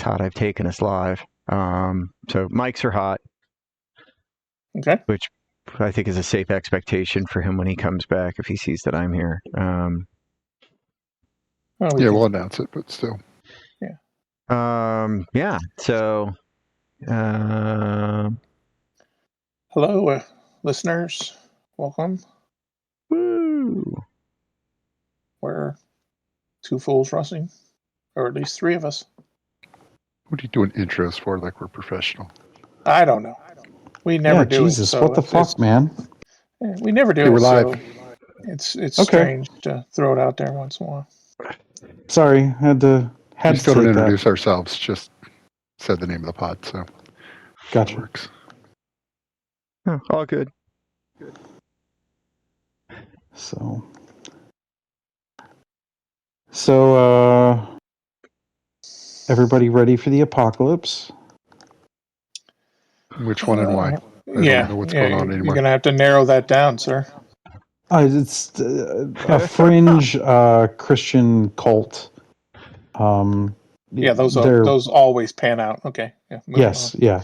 hot I've taken us live. So mics are hot. Okay. Which I think is a safe expectation for him when he comes back if he sees that I'm here. We'll announce it, but still. Yeah. So. Hello, listeners. Welcome. Woo! We're two fools rushing, or at least three of us. What are you doing intros for? Like we're professional? I don't know. We never do Jesus, it. So what the fuck, man? We never do Okay, it. we're live. So it's Okay. strange to throw it out there once in a while. Sorry, had to We still don't take introduce that. ourselves. Just said the name of the pod, so Gotcha. that works. Oh, all good. So, everybody ready for the apocalypse? Which one and why? I don't know what's going on anymore. You're going to have to narrow that down, sir. It's a fringe Christian cult. Those always pan out. Okay. Yeah. Yes. Yeah.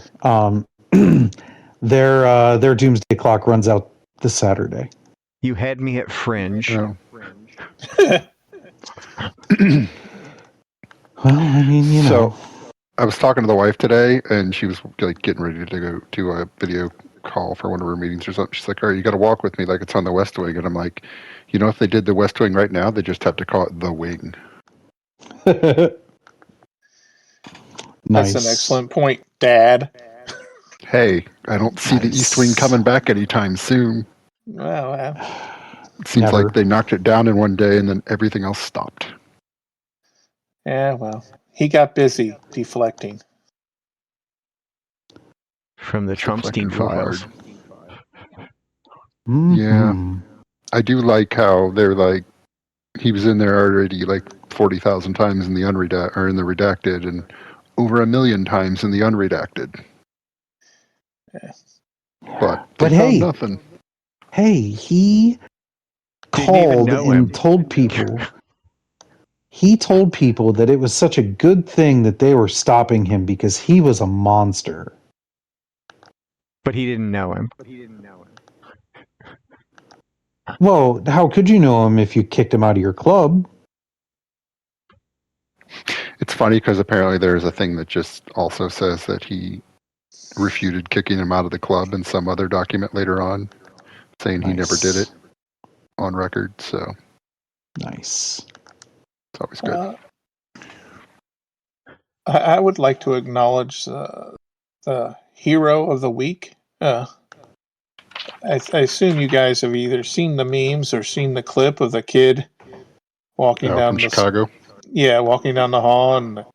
Their doomsday clock runs out this Saturday. You had me at fringe. No. Well, I mean, you know. I was talking to the wife today, and she was like getting ready to go to a video call for one of her meetings or something. She's like, "All right, you got to walk with me like it's on the West Wing." And I'm like, "You know, if they did the West Wing right now, they just have to call it the Wing." Nice. That's an excellent point, Dad. Hey, I don't see the East Wing coming back anytime soon. Well, it seems never. like they knocked it down in one day, and then everything else stopped. Yeah, well, he got busy deflecting from the Trumpstein files. Mm-hmm. Yeah, I do like how they're like he was in there already like 40,000 times in the redacted, and over 1 million times in the unredacted. Yeah. But hey, nothing. Hey, he called and told people. He told people that it was such a good thing that they were stopping him because he was a monster. But he didn't know him. Well, how could you know him if you kicked him out of your club? It's funny because apparently there's a thing that just also says that he refuted kicking him out of the club in some other document later on, saying he never did it on record. So nice. It's always good. I would like to acknowledge the hero of the week. I assume you guys have either seen the memes or seen the clip of the kid walking down from Chicago. Walking down the hall, and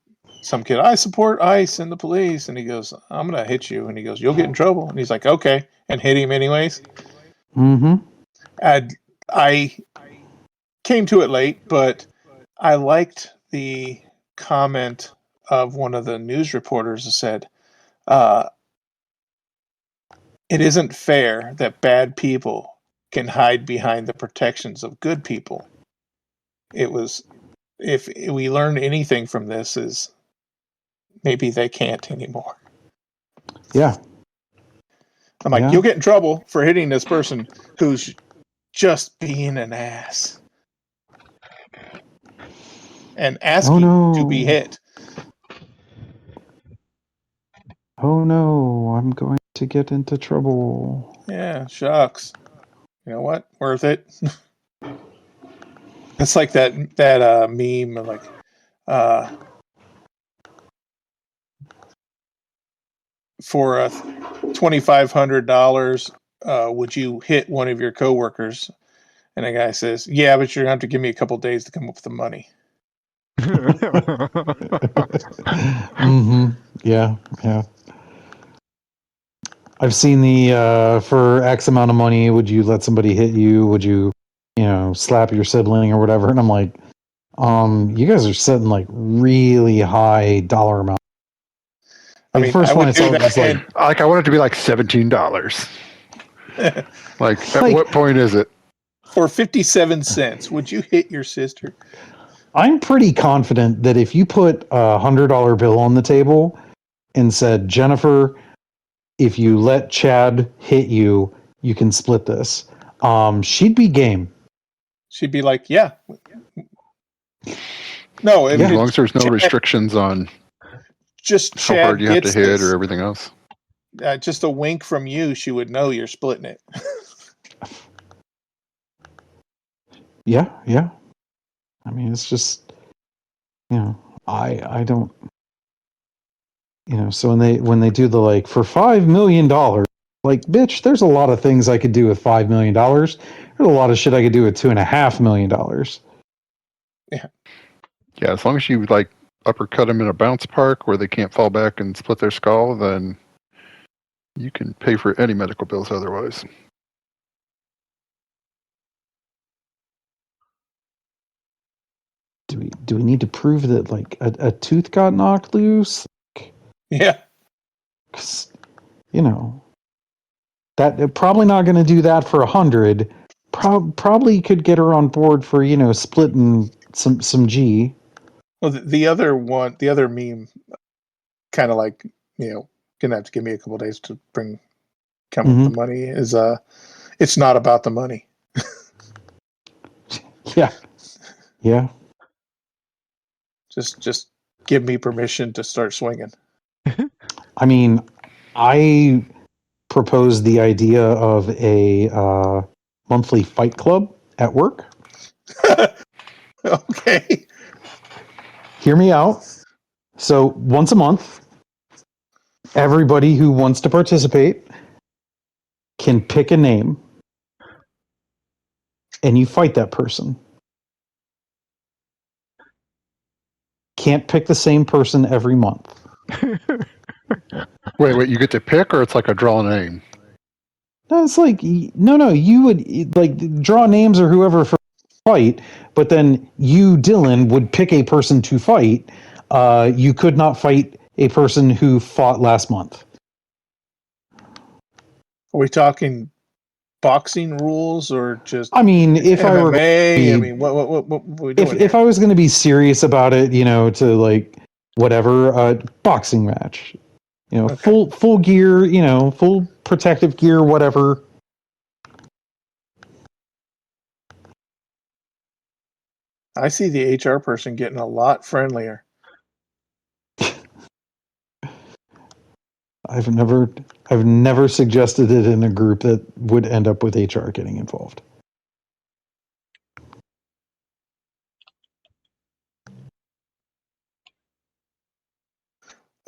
some kid, I support ICE and the police, and he goes, I'm gonna hit you, and he goes, you'll get in trouble, and he's like, okay, and hit him anyways. Mm-hmm. I came to it late, but I liked the comment of one of the news reporters that said, it isn't fair that bad people can hide behind the protections of good people. It was, if we learn anything from this, is maybe they can't anymore. Yeah. I'm like, you'll get in trouble for hitting this person who's just being an ass and asking to be hit. Oh no, I'm going to get into trouble. Yeah, shucks. You know what? Worth it. It's like that meme of like, for $2,500, would you hit one of your coworkers? And a guy says, yeah, but you're going to have to give me a couple days to come up with the money. Mm-hmm. Yeah. I've seen the for X amount of money, would you let somebody hit you? Would you, slap your sibling or whatever? And I'm like, you guys are setting like really high dollar amount. I mean, first one I saw was like I want it to be like $17. Like, at what point is it? For 57 cents, would you hit your sister? I'm pretty confident that if you put a $100 bill on the table and said, Jennifer, if you let Chad hit you, you can split this. She'd be game. She'd be like, yeah. No, As long as there's no Chad, restrictions on just how Chad hard you have to gets hit this. or everything else. Just a wink from you, she would know you're splitting it. Yeah. I mean, it's just, I don't, so when they do the like for $5 million, like, bitch, there's a lot of things I could do with $5 million. There's a lot of shit I could do with $2.5 million. Yeah, as long as you like uppercut them in a bounce park where they can't fall back and split their skull, then you can pay for any medical bills otherwise. Do we need to prove that like a tooth got knocked loose? Yeah. 'Cause, that they're probably not going to do that for 100. Probably could get her on board for splitting some G. Well, the other meme, kind of like, gonna have to give me a couple days to come up with the money, is it's not about the money. Yeah. Just give me permission to start swinging. I mean, I proposed the idea of a monthly fight club at work. Okay. Hear me out. So once a month, everybody who wants to participate can pick a name and you fight that person. Can't pick the same person every month. Wait, you get to pick, or it's like a draw name? No, it's like, no, you would like draw names or whoever for fight, but then you, Dylan, would pick a person to fight. You could not fight a person who fought last month. Are we talking boxing rules or just? I mean, if MMA? I were, what are we doing if I was going to be serious about it, to like whatever, boxing match, Okay. full gear, full protective gear, whatever. I see the HR person getting a lot friendlier. I've never suggested it in a group that would end up with HR getting involved.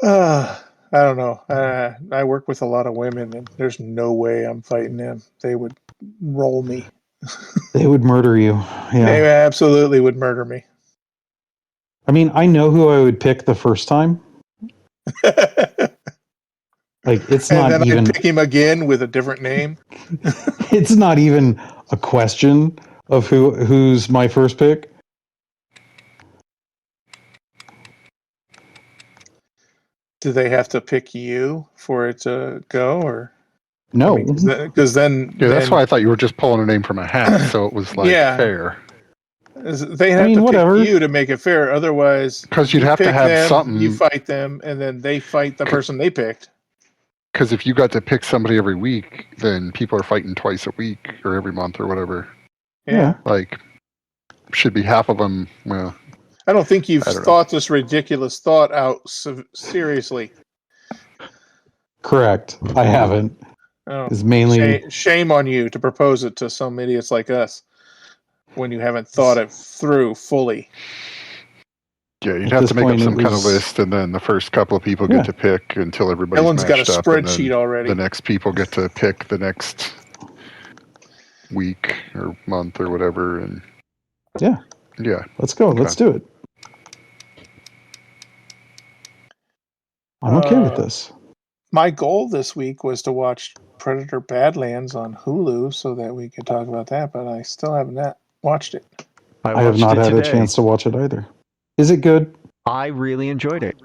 I don't know. I work with a lot of women, and there's no way I'm fighting them. They would roll me. They would murder you. Yeah. They absolutely would murder me. I mean, I know who I would pick the first time. Like, it's and not then even. I'd pick him again with a different name. It's not even a question of who's my first pick. Do they have to pick you for it to go, or no? Because then that's why I thought you were just pulling a name from a hat, so it was like fair. They have to pick you to make it fair. Otherwise, because you'd have to have them, something. You fight them, and then they fight the person they picked. Because if you got to pick somebody every week, then people are fighting twice a week or every month or whatever. Yeah. Like, should be half of them. Well, I don't think you've thought this ridiculous thought out seriously. Correct. I haven't. Oh, it's mainly shame on you to propose it to some idiots like us when you haven't thought it through fully. Yeah, you'd have to make up some kind of list, and then the first couple of people get to pick until everybody's Ellen's got a matched up, spreadsheet already. The next people get to pick the next week or month or whatever, and yeah, let's go. Okay. Let's do it. I'm okay with this. My goal this week was to watch Predator Badlands on Hulu so that we could talk about that, but I still haven't watched it. I have not had a chance to watch it either. Is it good? I really enjoyed it.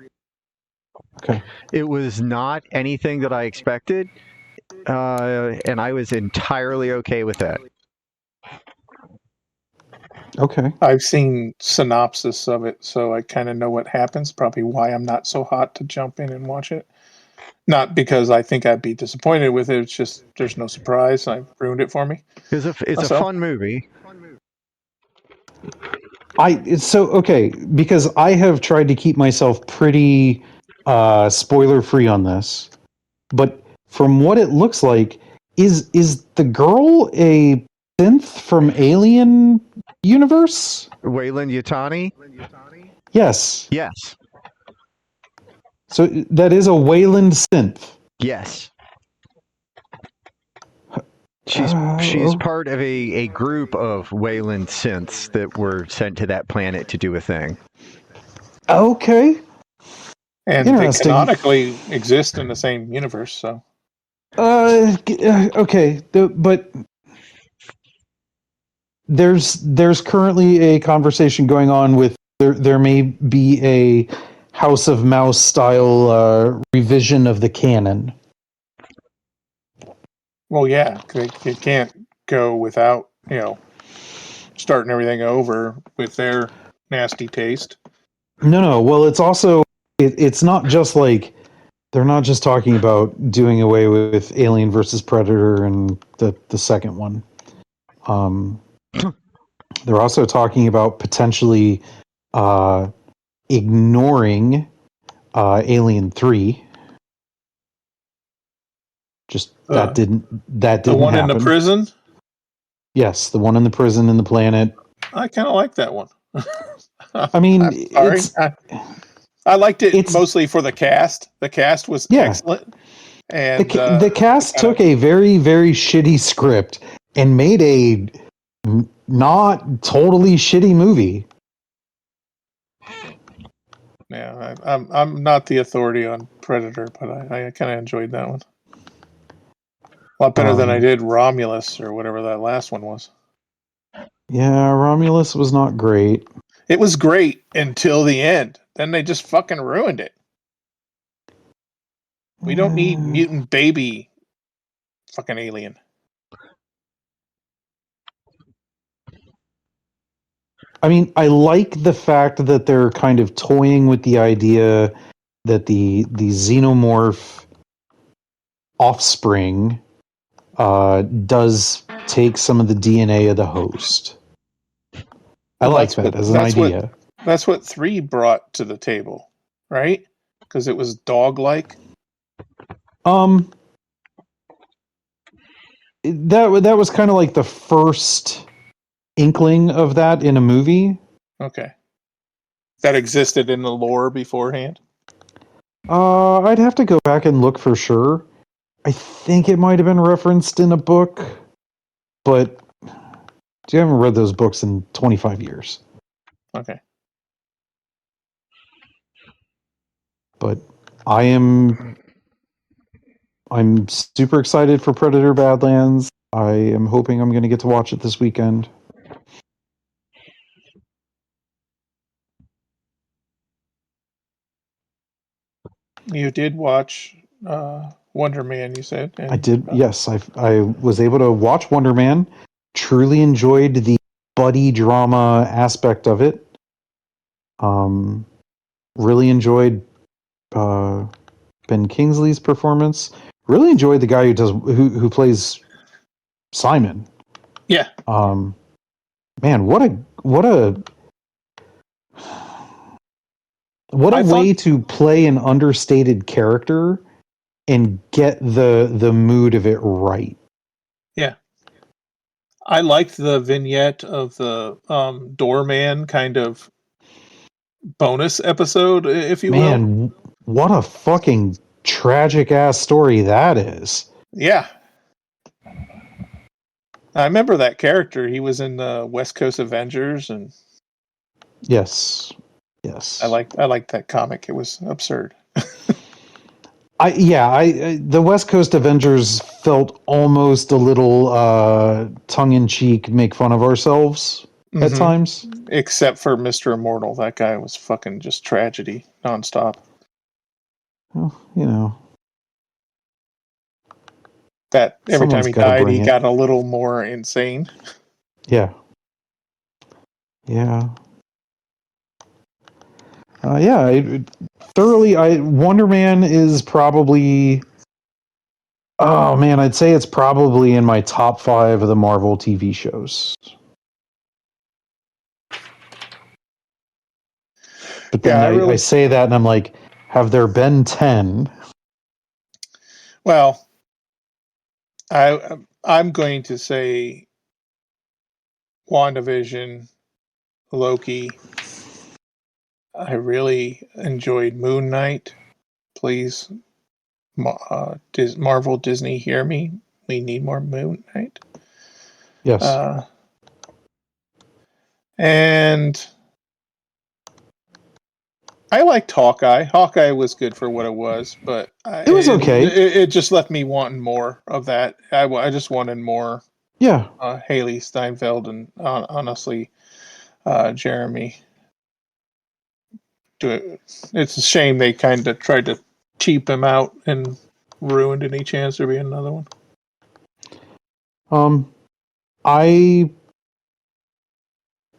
Okay. It was not anything that I expected, and I was entirely okay with that. Okay. I've seen synopsis of it, so I kind of know what happens. Probably why I'm not so hot to jump in and watch it. Not because I think I'd be disappointed with it. It's just there's no surprise. I ruined it for me. It's a So fun movie. Okay, because I have tried to keep myself pretty spoiler free on this, but from what it looks like, is the girl a synth from Alien universe? Wayland Yutani? Yes. Yes. So that is a Wayland synth. Yes. She's part of a group of Wayland synths that were sent to that planet to do a thing. Okay. and they Interesting. canonically exist in the same universe. So Okay, but there's currently a conversation going on with there may be a House of Mouse style revision of the canon. well, yeah, they can't go without starting everything over with their nasty taste. No. Well, it's also it's not just like they're not just talking about doing away with Alien versus Predator and the second one. They're also talking about potentially ignoring Alien 3. Just that didn't The one happen. in the prison. Yes, the one in the prison in the planet. I kind of like that one. I mean, I'm sorry. I liked it mostly for the cast. The cast was excellent. And the cast took a very, very shitty script and made a not totally shitty movie. Yeah, I'm not the authority on Predator, but I kind of enjoyed that one. A lot better than I did Romulus or whatever that last one was. Yeah, Romulus was not great. It was great until the end. Then they just fucking ruined it. We don't need mutant baby fucking alien. I mean, I like the fact that they're kind of toying with the idea that the xenomorph offspring does take some of the DNA of the host. I like that as an idea. That's what 3 brought to the table, right? Because it was dog-like. That was kind of like the first inkling of that in a movie. Okay. That existed in the lore beforehand? I'd have to go back and look for sure. I think it might have been referenced in a book, but you haven't read those books in 25 years. Okay. But I'm super excited for Predator Badlands. I am hoping I'm going to get to watch it this weekend. You did watch Wonder Man, you said? I did, yes. I was able to watch Wonder Man. Truly enjoyed the buddy drama aspect of it. Really enjoyed Ben Kingsley's performance. Really enjoyed the guy who plays Simon. Yeah. Man, what a way to play an understated character and get the mood of it right. Yeah. I liked the vignette of the doorman kind of bonus episode, if you will. Man, what a fucking tragic ass story that is. Yeah. I remember that character. He was in the West Coast Avengers, and yes. I liked that comic. It was absurd. The West Coast Avengers felt almost a little tongue in cheek, make fun of ourselves at times. Except for Mr. Immortal. That guy was fucking just tragedy nonstop. Well, that every time he died, he got a little more insane. Yeah. Yeah. Wonder Man is probably. Oh man, I'd say it's probably in my top 5 of the Marvel TV shows. But then Yeah, I say that and I'm like, have there been 10? Well, I'm going to say WandaVision, Loki. I really enjoyed Moon Knight. Please, Marvel, Disney, hear me. We need more Moon Knight. Yes. And I liked Hawkeye. Hawkeye was good for what it was, but It was okay. It just left me wanting more of that. I just wanted more. Yeah. Haley Steinfeld and honestly, Jeremy. It's a shame they kind of tried to cheap him out and ruined any chance there be another one. I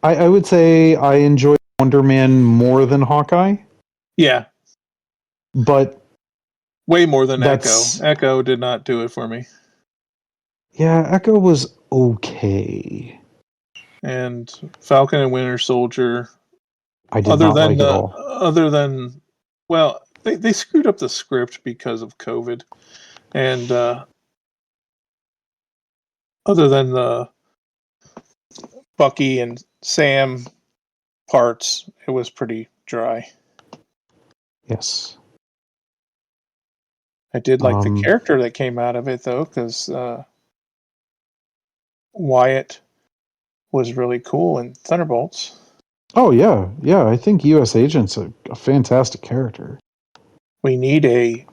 would say I enjoy Wonder Man more than Hawkeye. Yeah, but way more than Echo. Echo did not do it for me. Yeah, Echo was okay. And Falcon and Winter Soldier. I did not like it all. Other than, well, they screwed up the script because of COVID, and other than the Bucky and Sam parts, it was pretty dry. Yes. I did like the character that came out of it, though, because Wyatt was really cool in Thunderbolts. Oh, yeah. Yeah, I think U.S. Agent's a fantastic character. We need a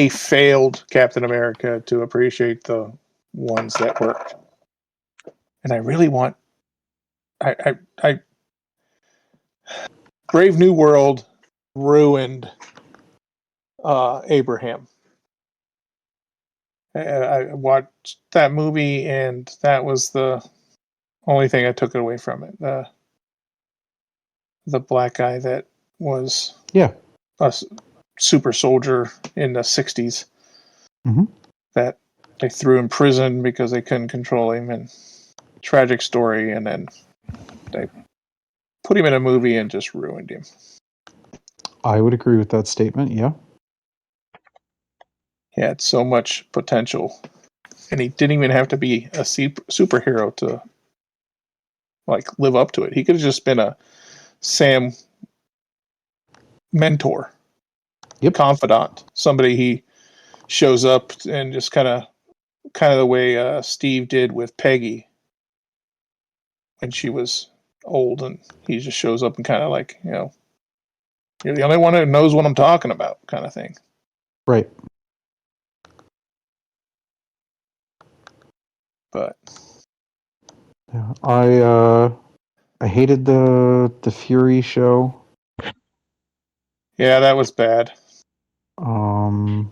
failed Captain America to appreciate the ones that worked. And I really want... I Brave New World ruined Abraham. I watched that movie, and that was the only thing I took away from it. The black guy that was a super soldier in the 60s that they threw in prison because they couldn't control him, and tragic story, and then they put him in a movie and just ruined him. I would agree with that statement, yeah. He had so much potential, and he didn't even have to be a superhero to like live up to it. He could have just been a Sam mentor, confidant, somebody he shows up and just kind of the way Steve did with Peggy when she was old, and he just shows up and kind of like, you know, you're the only one who knows what I'm talking about, kind of thing. Right. But yeah, I hated the Fury show. Yeah, that was bad. And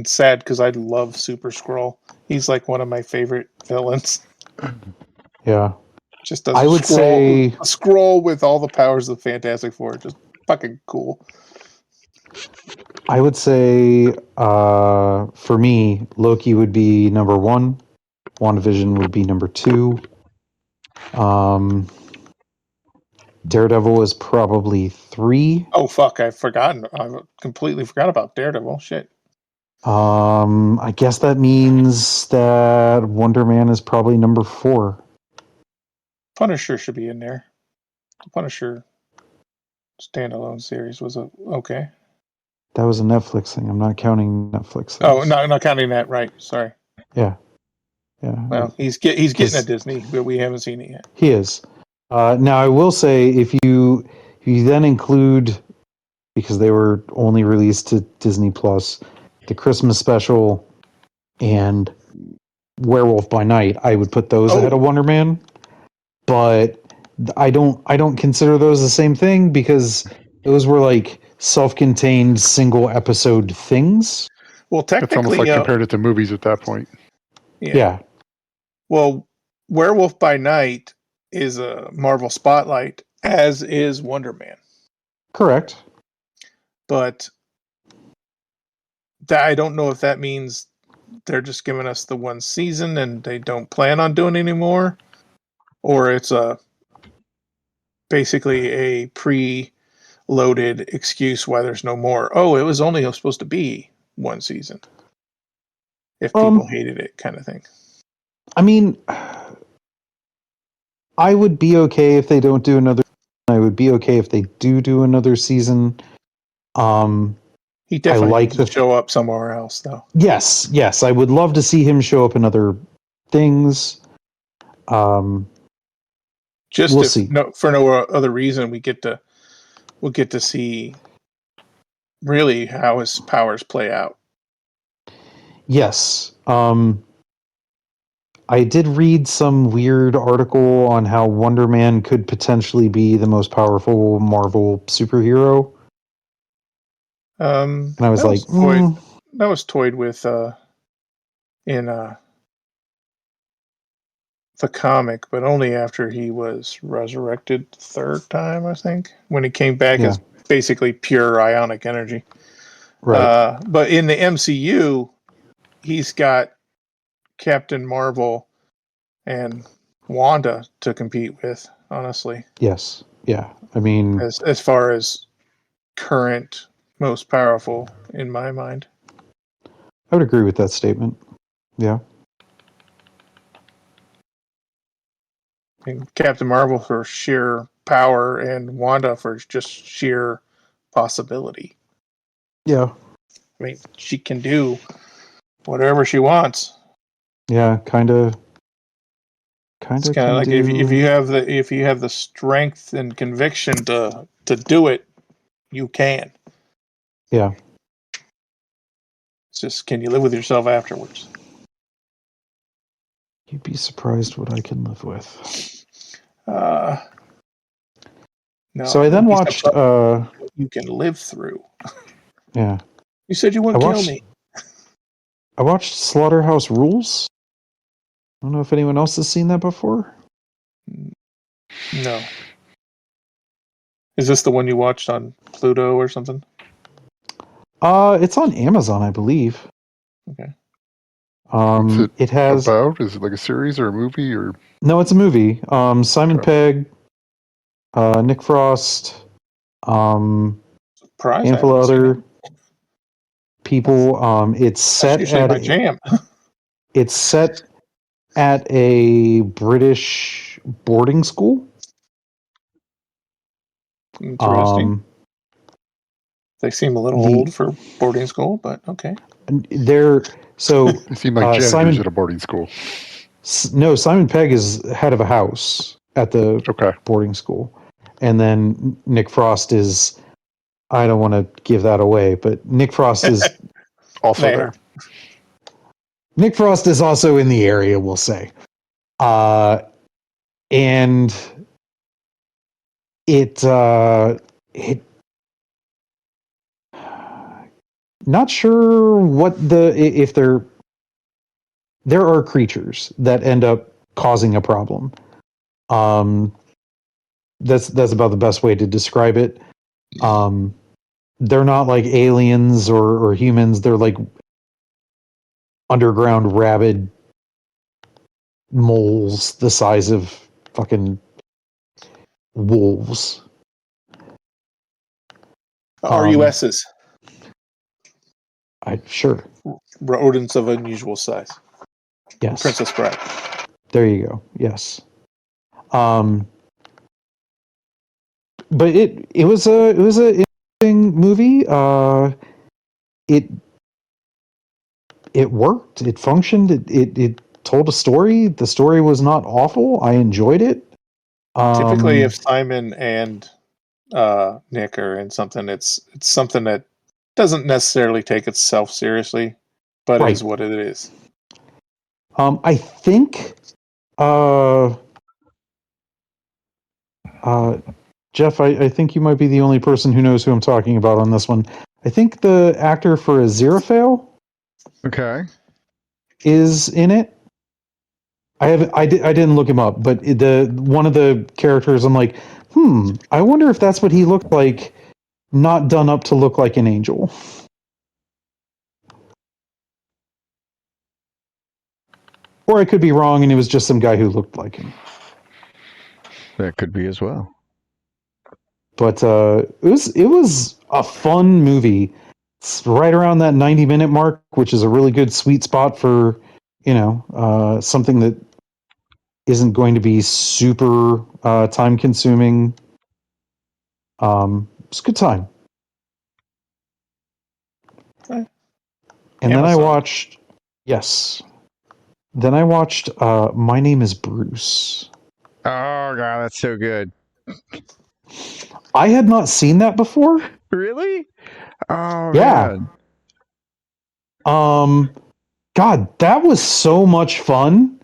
sad because I love Super Skrull. He's like one of my favorite villains. Yeah. Just a Skrull with all the powers of Fantastic Four. Just fucking cool. I would say for me, Loki would be number 1. WandaVision would be number 2. Daredevil is probably 3. Oh fuck! I completely forgot about Daredevil. Shit. I guess that means that Wonder Man is probably number 4. Punisher should be in there. The Punisher standalone series was okay. That was a Netflix thing. I'm not counting Netflix things. Oh, no, not counting that. Right. Sorry. Yeah. Yeah. Well, he's getting a Disney, but we haven't seen it yet. He is. Now, I will say, if you then include, because they were only released to Disney Plus, the Christmas special and Werewolf by Night, I would put those ahead of Wonder Man. But I don't consider those the same thing, because those were like self-contained single episode things. Well, technically, it's almost like compared it to movies at that point. Yeah. Well, Werewolf by Night is a Marvel Spotlight, as is Wonder Man. Correct. But I don't know if that means they're just giving us the one season and they don't plan on doing any more, or it's basically a pre-loaded excuse why there's no more. Oh, it was only supposed to be one season. If people hated it, kind of thing. I mean, I would be okay if they don't do another. I would be okay if they do another season. He definitely like needs to show up somewhere else, though. Yes, I would love to see him show up in other things. Just we'll see. For no other reason, we'll get to see really how his powers play out. Yes. I did read some weird article on how Wonder Man could potentially be the most powerful Marvel superhero. And I was like, that was toyed with in the comic, but only after he was resurrected the third time, I think, when he came back as basically pure ionic energy. Right. But in the MCU, he's got Captain Marvel and Wanda to compete with, honestly. Yes. Yeah. I mean, as far as current most powerful in my mind. I would agree with that statement. Yeah. And Captain Marvel for sheer power and Wanda for just sheer possibility. Yeah. I mean, she can do whatever she wants. Yeah, kind of. It's kind of like if you have the strength and conviction to do it, you can. Yeah. It's just, can you live with yourself afterwards? You'd be surprised what I can live with. No. So I then watched. You can live through. Yeah. You said you wouldn't kill me. I watched Slaughterhouse Rules. I don't know if anyone else has seen that before. No. Is this the one you watched on Pluto or something? It's on Amazon, I believe. Okay. It has Is it like a series or a movie or? No, it's a movie. Simon Pegg, Nick Frost, handful of other people. It's set at jam. It's set at a British boarding school. Interesting. They seem a little old for boarding school, but okay. They seem like janitors at a boarding school. No, Simon Pegg is head of a house at the boarding school. And then Nick Frost is, I don't want to give that away, but Nick Frost is also there. Nick Frost is also in the area, we'll say. And it not sure what if there are creatures that end up causing a problem. That's about the best way to describe it. They're not like aliens or humans. They're like underground rabid moles the size of fucking wolves. RUSs. Sure. Rodents of unusual size. Yes. Princess Bride. There you go. Yes. But it was a interesting movie. It worked. It functioned. It told a story. The story was not awful. I enjoyed it. Typically, if Simon and Nick are in something, it's something that doesn't necessarily take itself seriously, but is what it is. I think Jeff, I think you might be the only person who knows who I'm talking about on this one. I think the actor for Aziraphale is in it. I didn't look him up, but one of the characters, I'm like, I wonder if that's what he looked like, not done up to look like an angel. Or I could be wrong, and it was just some guy who looked like him. That could be as well. But it was a fun movie. It's right around that 90-minute mark, which is a really good sweet spot for, something that isn't going to be super time consuming. It's a good time. Okay. And then I Amazon. watched, yes. Then I watched My Name is Bruce. Oh god, that's so good. I had not seen that before. Really? Oh Yeah. man. God, that was so much fun.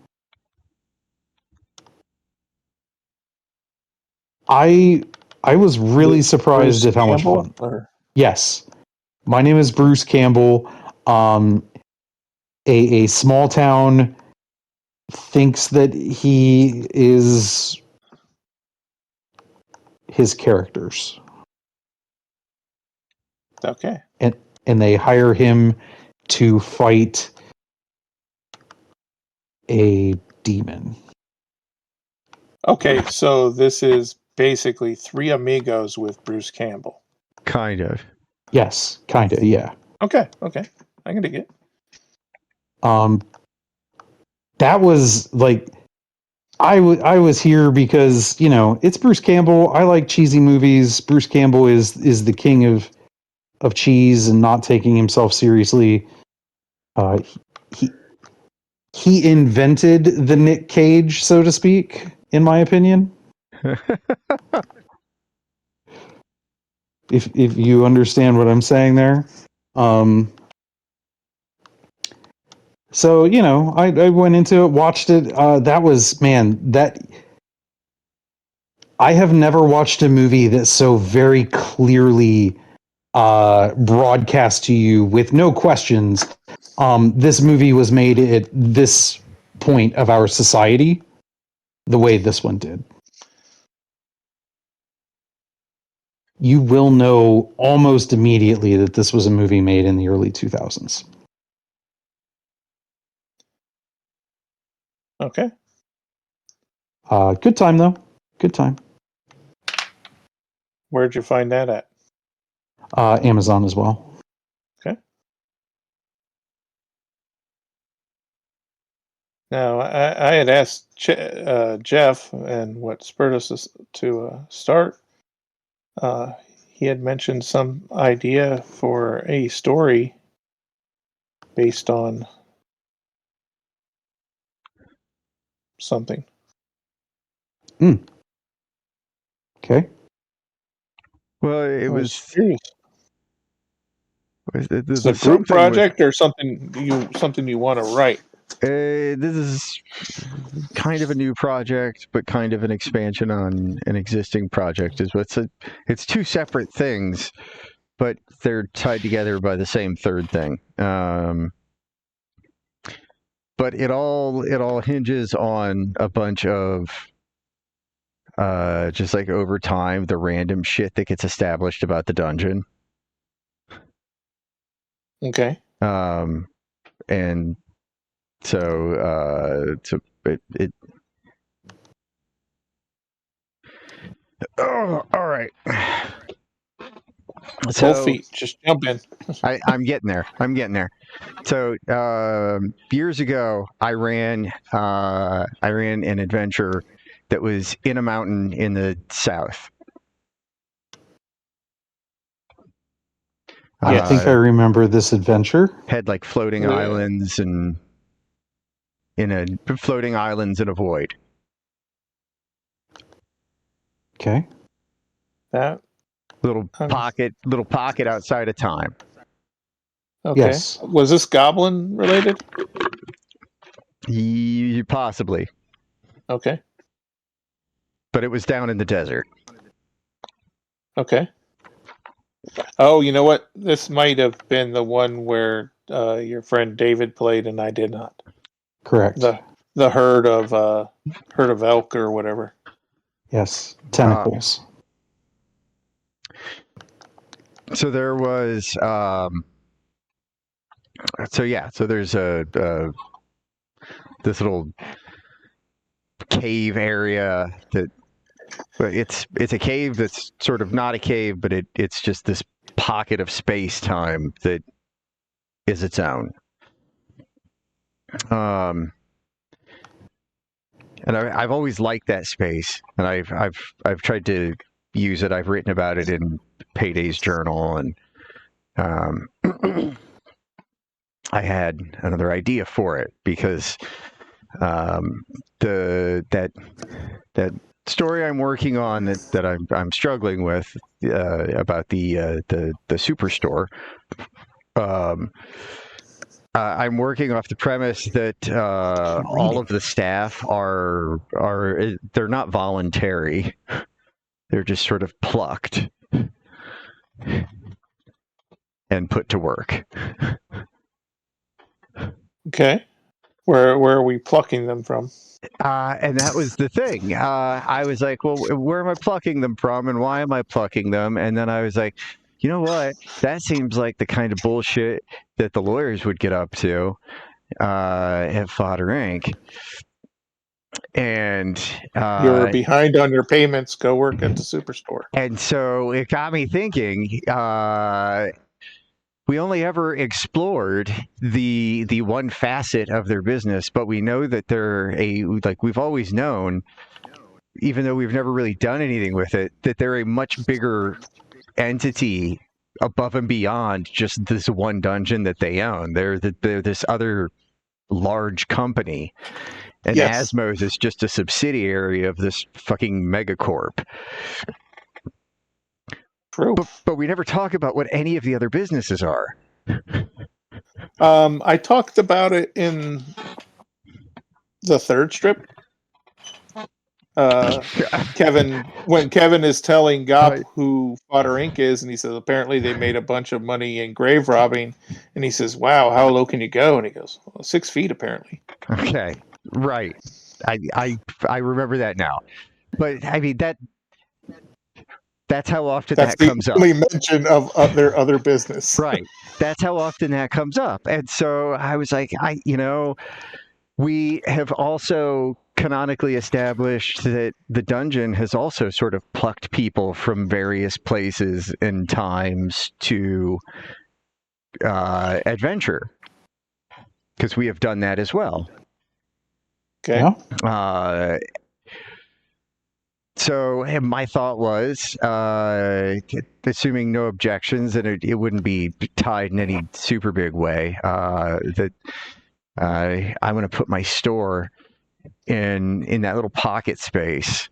I was really surprised Bruce at how much Campbell, fun. or- Yes. My Name is Bruce Campbell. A small town thinks that he is his characters. Okay. And they hire him to fight a demon. Okay, so this is basically Three Amigos with Bruce Campbell. Kind of. Yes, kind of, yeah. Okay. I can dig it. That was like, I was here because, it's Bruce Campbell. I like cheesy movies. Bruce Campbell is the king of cheese and not taking himself seriously. He invented the Nick Cage, so to speak, in my opinion. If you understand what I'm saying there. So, I went into it, watched it. That was, man, I have never watched a movie that so very clearly broadcast to you with no questions. This movie was made at this point of our society the way this one did. You will know almost immediately that this was a movie made in the early 2000s. Okay. Good time, though. Good time. Where'd you find that at? Amazon as well. Okay. Now, I had asked Jeff, and what spurred us to start, he had mentioned some idea for a story based on something. Okay. Well, it I was curious. the It's a group project or something you want to write. This is kind of a new project, but kind of an expansion on an existing project. It's two separate things, but they're tied together by the same third thing. But it all hinges on a bunch of just like over time, the random shit that gets established about the dungeon. Okay. And so it oh, all right. So Both feet, just jump in. I'm getting there. So years ago, I ran an adventure that was in a mountain in the south. I think I remember this adventure. Had like floating islands and floating islands in a void. Okay. That Little pocket outside of time. okay. Yes. Was this goblin related? Possibly, Okay. but it was down in the desert. Okay. Oh, you know what? This might have been the one where your friend David played and I did not. Correct. the herd of elk or whatever. Yes, tentacles. So there was, so there's this little cave area that, but it's a cave that's sort of not a cave, but it's just this pocket of space time that is its own. And I've always liked that space, and I've tried to use it. I've written about it in Payday's journal, and I had another idea for it because that story I'm working on that I'm struggling with about the superstore. I'm working off the premise that all of the staff are they're not voluntary. They're just sort of plucked and put to work. Okay. Where are we plucking them from? And that was the thing. I was like, well, where am I plucking them from and why am I plucking them? And then I was like, you know what? That seems like the kind of bullshit that the lawyers would get up to at Fodder Inc. And You're behind on your payments. Go work at the superstore. And so it got me thinking, we only ever explored the one facet of their business, but we know that they're we've always known, even though we've never really done anything with it, that they're a much bigger entity above and beyond just this one dungeon that they own. They're this other large company. And Yes. Asmos is just a subsidiary of this fucking megacorp. True. But we never talk about what any of the other businesses are. I talked about it in the third strip. Kevin, when Kevin is telling Gop Right. who Fodder Inc. is, and he says apparently they made a bunch of money in grave robbing, and he says, "Wow, how low can you go?" And he goes, well, 6 feet apparently. Okay, right. I remember that now. But I mean that's how often That's that comes the up. only mention of their other business. Right. That's how often that comes up. And so I was like, we have also canonically established that the dungeon has also sort of plucked people from various places and times to adventure, because we have done that as well. Okay. Yeah. So my thought was, assuming no objections and it wouldn't be tied in any super big way, that I'm going to put my store in that little pocket space,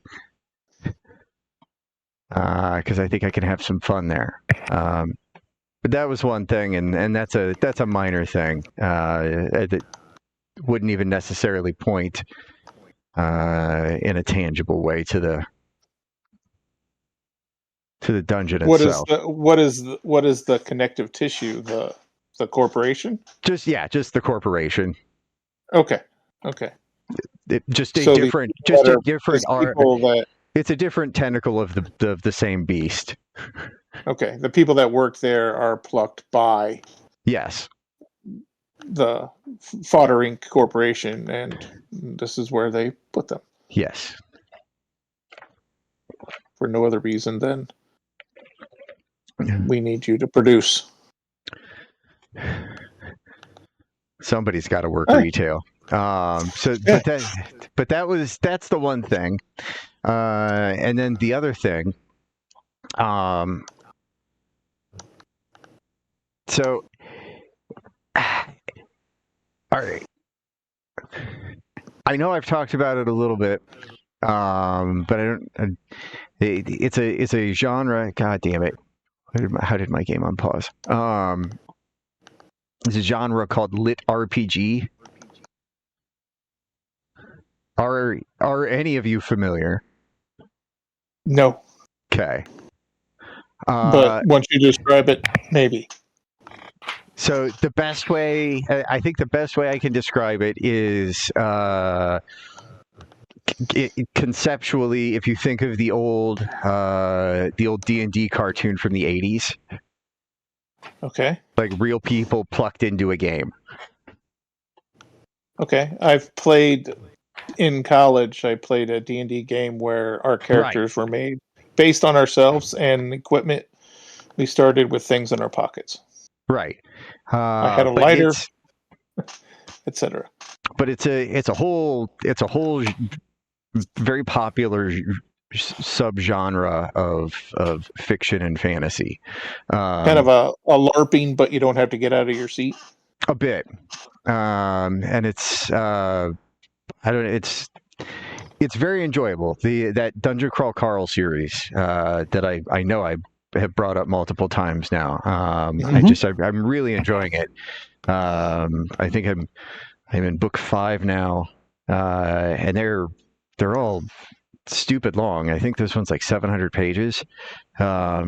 because I think I can have some fun there. But that was one thing, and that's a minor thing that wouldn't even necessarily point in a tangible way to the dungeon itself. What is the connective tissue? The corporation? Just the corporation. Okay. Just a So different people that it's a different tentacle of the same beast. okay, the people that work there are plucked by Yes. the Fodder Inc. Corporation, and this is where they put them Yes. for no other reason than we need you to produce. Somebody's got to work Right. retail. That's the one thing. And then the other thing, so all right. I know I've talked about it a little bit, but I don't. It's a genre. God damn it! How did my game unpause? It's a genre called lit RPG. Are any of you familiar? No, Okay. but once you describe it, maybe. So the best way, I think the best way I can describe it is conceptually, if you think of the old D&D cartoon from the 80s, Okay. like real people plucked into a game. Okay. I've played in college. I played a D&D game where our characters were made based on ourselves and equipment. We started with things in our pockets. Right. I had a but lighter, it's- etc. But it's a whole very popular subgenre of fiction and fantasy. Kind of a LARPing, but you don't have to get out of your seat. A bit, and it's I don't. It's very enjoyable. That Dungeon Crawl Carl series that I know I have brought up multiple times now. I'm really enjoying it. I think I'm in book 5 now, and they're all stupid long. I think this one's like 700 pages.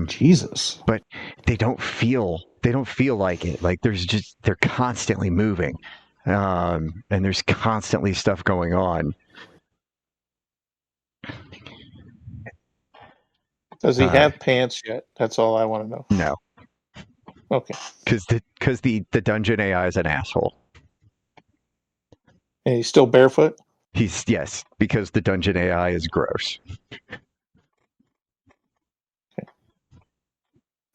Jesus. But they don't feel like it. Like they're constantly moving, and there's constantly stuff going on. Does he have pants yet? That's all I want to know. No, Okay. because the dungeon AI is an asshole. And he's still barefoot? Yes, because the dungeon AI is gross.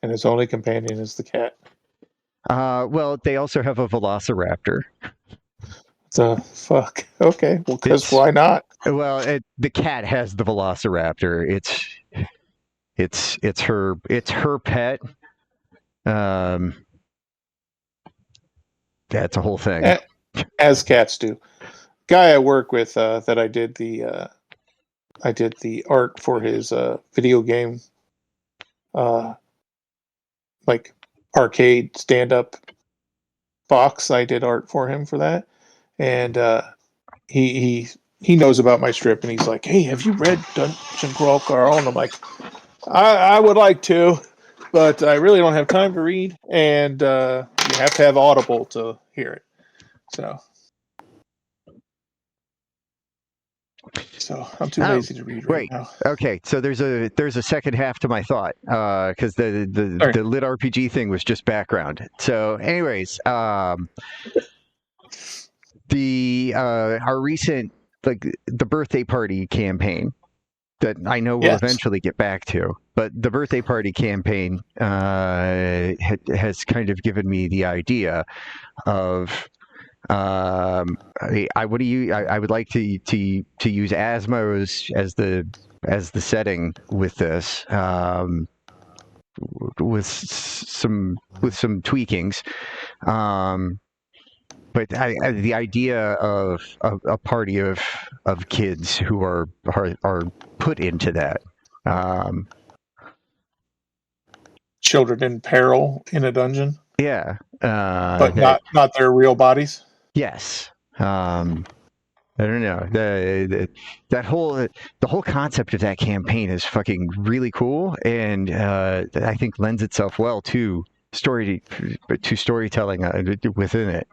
And his only companion is the cat. Well, they also have a velociraptor. The fuck? Okay. Well, because It's- why not? Well, the cat has the velociraptor. It's her pet. That's a whole thing. As cats do. Guy I work with that I did the art for his video game like arcade stand-up box. I did art for him for that, and he knows about my strip, and he's like, "Hey, have you read Dungeon Crawl Carl?" And I'm like, I would like to, but I really don't have time to read, and you have to have Audible to hear it. So I'm too lazy to read right now. Okay, so there's a second half to my thought because the lit RPG thing was just background. So, anyways, our recent the birthday party campaign that I know we'll eventually get back to, but the birthday party campaign has kind of given me the idea of. I would like to use Asmos as the setting with this, with some tweakings, but the idea of a party of kids who are put into that. Children in peril in a dungeon. Yeah, but not their real bodies. Yes. I don't know. The whole concept of that campaign is fucking really cool, and I think lends itself well to storytelling within it.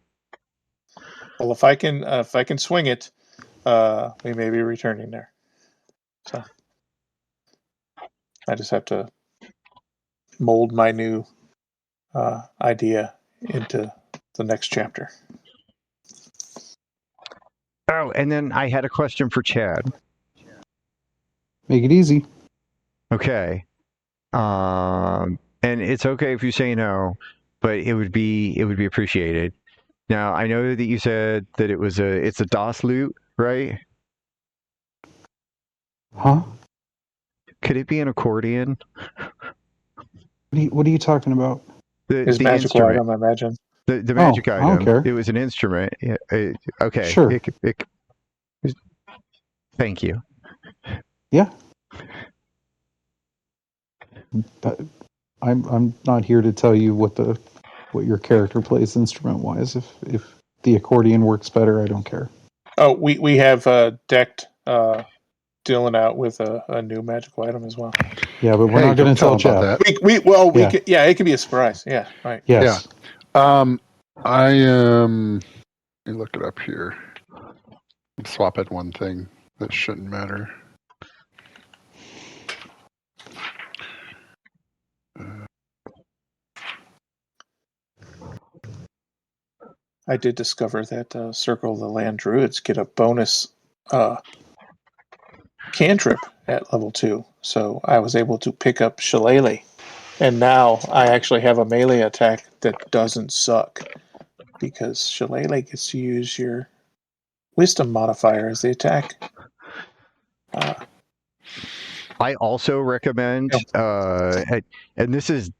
Well, if I can swing it, we may be returning there. So I just have to mold my new idea into the next chapter. Oh, and then I had a question for Chad. Make it easy. Okay. And it's okay if you say no, but it would be appreciated. Now, I know that you said that it's a DOS loot, right? Huh? Could it be an accordion? What are you talking about? His magical item, I imagine. The magic item. I don't care. It was an instrument. Okay. Sure. Thank you. Yeah. But I'm not here to tell you what your character plays instrument wise. If the accordion works better, I don't care. Oh, we have decked Dylan out with a new magical item as well. Yeah, but we're not going to tell Jeff. that. We could, it could be a surprise. Yeah, right. Yes. I am. Let me look it up here. I'm swapping one thing that shouldn't matter. I did discover that Circle of the Land Druids get a bonus cantrip at level 2, so I was able to pick up Shillelagh, and now I actually have a melee attack that doesn't suck, because Shillelagh gets to use your Wisdom modifier as the attack. I also recommend, and this is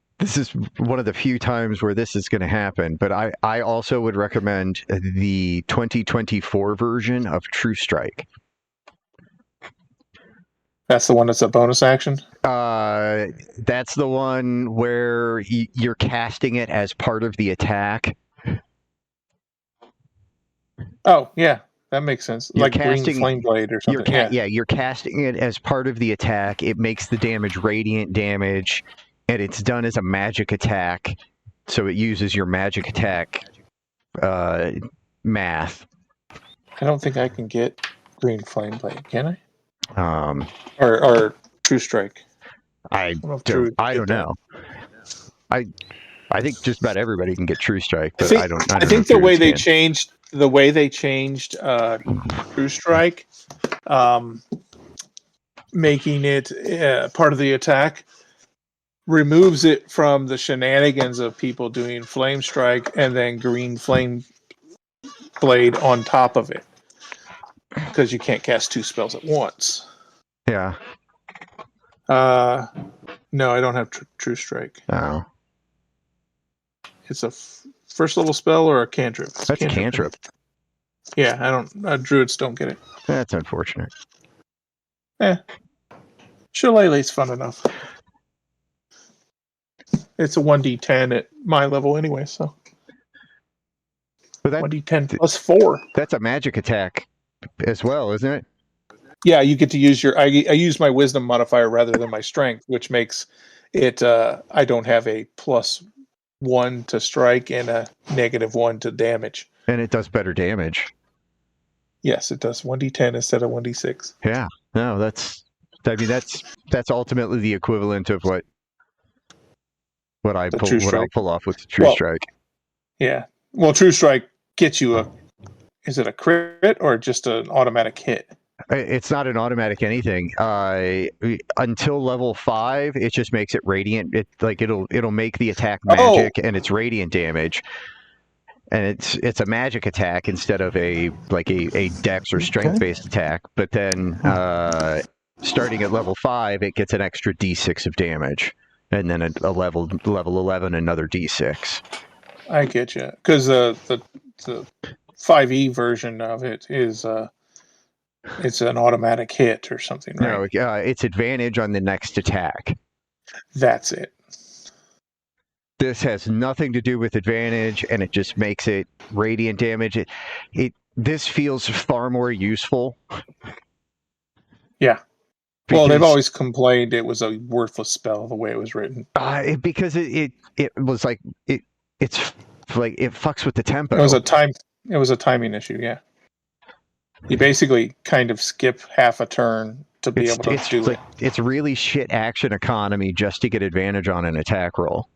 one of the few times where this is going to happen, but I also would recommend the 2024 version of True Strike. That's the one that's a bonus action? That's the one where you're casting it as part of the attack. Oh, yeah. That makes sense. You're like Green casting- Flame Blade or something. You're casting it as part of the attack. It makes the damage radiant damage, and it's done as a magic attack, so it uses your magic attack math. I don't think I can get Green Flame Blade, can I or True Strike. I don't know if don't, True I did don't know. I think just about everybody can get True Strike, but I don't I know think if the way Druids they changed True Strike, making it part of the attack, removes it from the shenanigans of people doing Flame Strike and then Green Flame Blade on top of it, because you can't cast 2 spells at once. can. No, I don't have True Strike. Oh, It's a first level spell or a cantrip? It's that's cantrip. Yeah, I don't. Druids don't get it. That's unfortunate. Shillelagh's fun enough. It's a 1d10 at my level anyway, so But 1d10 plus 4. that's a magic attack as well, isn't it? Yeah, you get to use your. I use my Wisdom modifier rather than my Strength, which makes it. I don't have a +1 to strike and a -1 to damage. And it does better damage. Yes, it does 1d10 instead of 1d6. Yeah. No, that's ultimately the equivalent of what I True what I'll Strike. pull off with the True Well, Strike. Yeah. Well, True Strike gets you a. Is it a crit or just an automatic hit? It's not an automatic anything. Until level 5, it just makes it radiant. It'll make the attack magic, and it's radiant damage. And it's a magic attack instead of a dex or strength based attack. But then starting at level 5, it gets an extra d6 of damage, and then a level 11 another d6. I get you, because the 5e version of it is it's an automatic hit or something, right? No, it's advantage on the next attack. That's it. This has nothing to do with advantage, and it just makes it radiant damage. This feels far more useful. Yeah. Well, they've because- always complained it was a worthless spell the way it was written. because it was like it's like it fucks with the tempo. It was a timing issue. Yeah. You basically kind of skip half a turn to be able to do it. It's really shit action economy just to get advantage on an attack roll.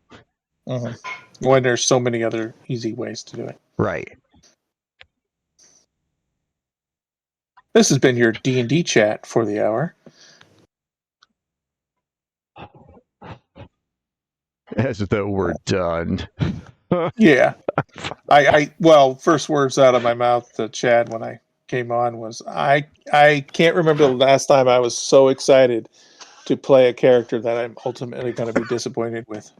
When there's so many other easy ways to do it. Right. This has been your D&D chat for the hour. As though we're done. Yeah. Well, first words out of my mouth to Chad when I came on was I can't remember the last time I was so excited to play a character that I'm ultimately going to be disappointed with.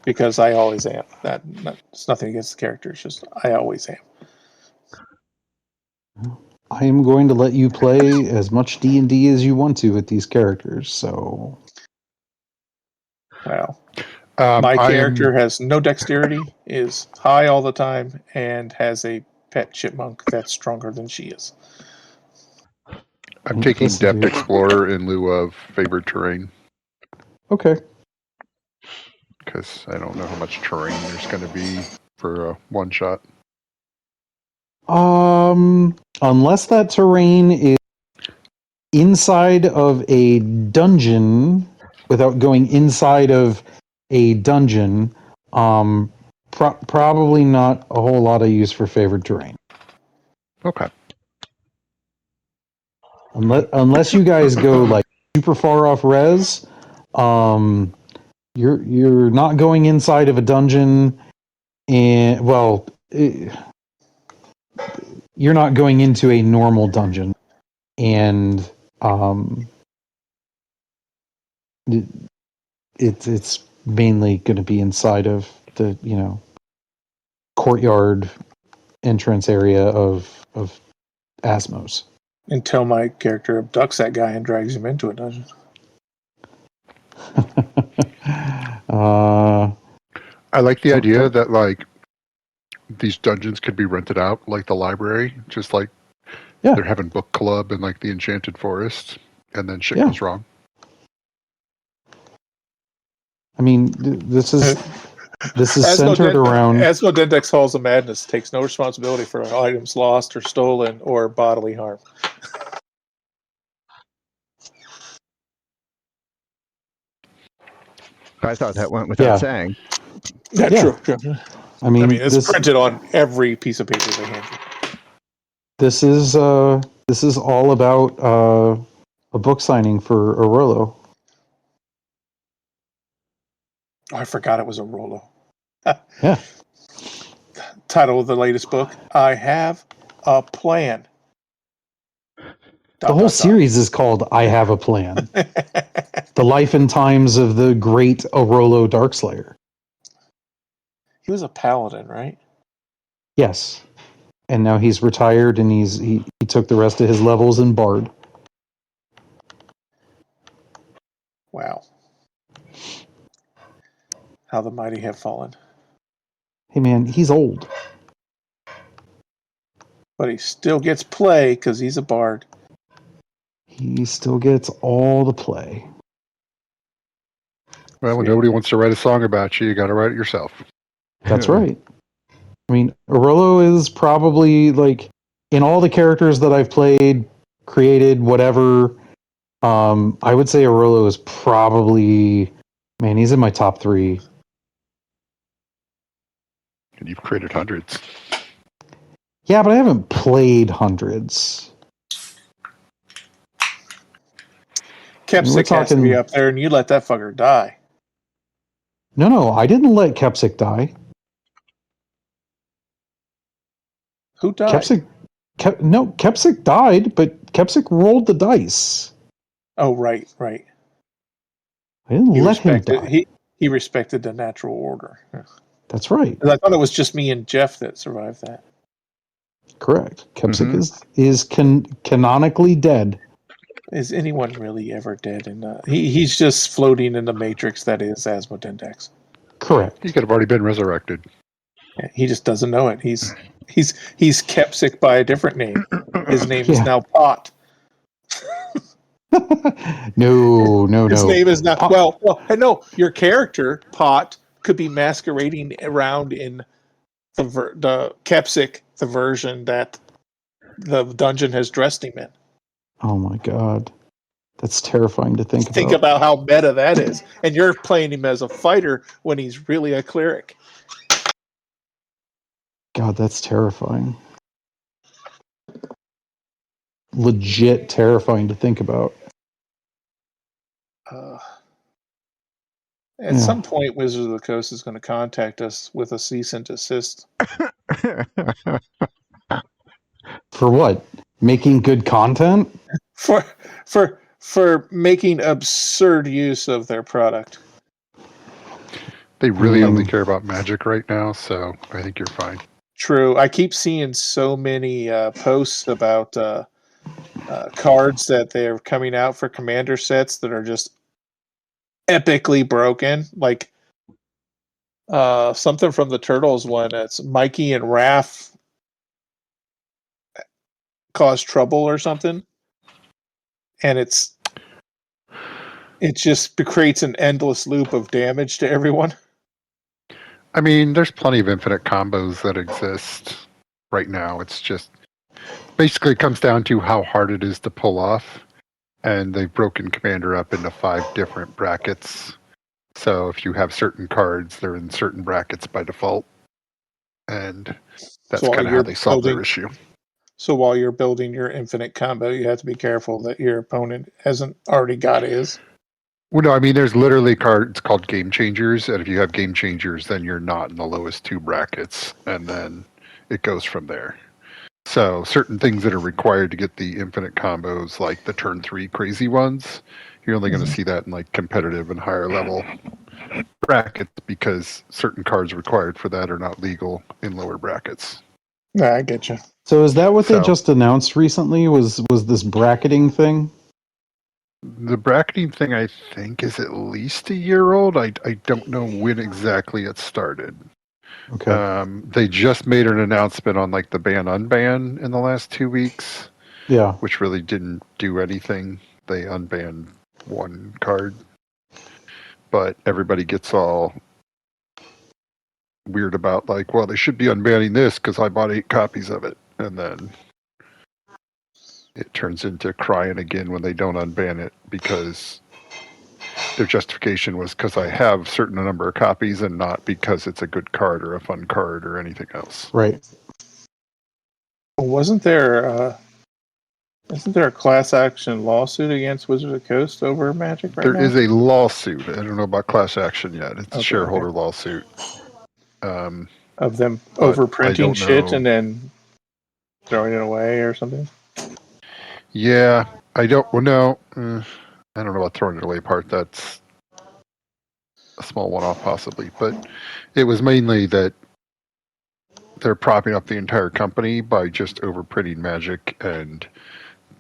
Because I always am. It's nothing against the character. It's just I always am. I am going to let you play as much D&D as you want to with these characters. So, Well, my I character has no dexterity, is high all the time, and has a pet chipmunk that's stronger than she is. I'm taking Listen, Depth dude. Explorer in lieu of favored terrain Okay. because I don't know how much terrain there's going to be for a one shot. Unless that terrain is inside of a dungeon, without going inside of a dungeon, probably not a whole lot of use for favored terrain. Okay. Unless you guys go like super far off res, you're not going inside of a dungeon, and you're not going into a normal dungeon, and it's mainly going to be inside of the courtyard entrance area of Asmos. Until my character abducts that guy and drags him into a dungeon. I like the idea that like these dungeons could be rented out, like the library, just like they're having book club in like the Enchanted Forest, and then shit goes wrong. I mean, this is centered around Asmodendex Halls of Madness takes no responsibility for items lost or stolen or bodily harm. I thought that went without saying. True. I mean, it's printed on every piece of paper they hand you. This is all about a book signing for Orolo. Oh, I forgot it was a Rolo. Yeah. Title of the latest book: I Have a Plan. The whole series is called I Have a Plan. The life and times of the great Orolo Darkslayer. He was a paladin, right? Yes. And now he's retired, and he took the rest of his levels in Bard. Wow. How the mighty have fallen. Hey man, he's old. But he still gets play because he's a bard. He still gets all the play. Well, when nobody wants to write a song about you, you got to write it yourself. That's right. I mean, Orolo is probably, like, in all the characters that I've played, created, whatever, I would say Orolo is probably, man, he's in my top 3. And you've created hundreds. Yeah, but I haven't played hundreds. Kepsic has to be up there, and you let that fucker die. No, I didn't let Kepsic die. Who died? Kepsic died, but Kepsic rolled the dice. Oh, right. I didn't let him die. He respected the natural order. That's right. I thought it was just me and Jeff that survived that. Correct. Kepsic is canonically dead. Is anyone really ever dead? He's just floating in the matrix that is Asmodendex. Correct. He could have already been resurrected. He just doesn't know it. He's Kepsic by a different name. His name is now Pot. No. His name is not. Pot. Well, I know your character Pot could be masquerading around in the Kepsic, the version that the dungeon has dressed him in. Oh my god, that's terrifying to think about. Think about how meta that is, and you're playing him as a fighter when he's really a cleric. God, that's terrifying. Legit terrifying to think about. At some point, Wizards of the Coast is going to contact us with a cease and desist. For what? Making good content? For making absurd use of their product. They really only care about Magic right now, so I think you're fine. True. I keep seeing so many posts about cards that they're coming out for Commander sets that are just epically broken. Like something from the Turtles one. It's Mikey and Raph cause trouble or something. And it just creates an endless loop of damage to everyone. I mean, there's plenty of infinite combos that exist right now. It's just basically it comes down to how hard it is to pull off. And they've broken Commander up into 5 different brackets. So if you have certain cards, they're in certain brackets by default. And that's So kind of how they solve their issue. So while you're building your infinite combo, you have to be careful that your opponent hasn't already got his. Well, no, I mean, there's literally cards called Game Changers, and if you have Game Changers, then you're not in the lowest 2 brackets, and then it goes from there. So certain things that are required to get the infinite combos, like the turn 3 crazy ones, you're only going to see that in like competitive and higher level brackets because certain cards required for that are not legal in lower brackets. Nah, I get you. So is that what they So- just announced recently? Was this bracketing thing? The bracketing thing, I think, is at least a year old. I don't know when exactly it started. Okay. They just made an announcement on like the ban unban in the last 2 weeks, Yeah. which really didn't do anything. They unbanned 1 card, but everybody gets all weird about like, well, they should be unbanning this because I bought 8 copies of it, and then it turns into crying again when they don't unban it because their justification was because I have certain number of copies and not because it's a good card or a fun card or anything else. Right. Isn't there a class action lawsuit against Wizards of the Coast over Magic right There now? is a lawsuit. I don't know about class action yet. It's a Okay, shareholder lawsuit. Of them But I overprinting don't shit know. and then throwing it away or something? Yeah, I don't. Well, no, I don't know about throwing it away part. That's a small one-off, possibly. But it was mainly that they're propping up the entire company by just overprinting Magic, and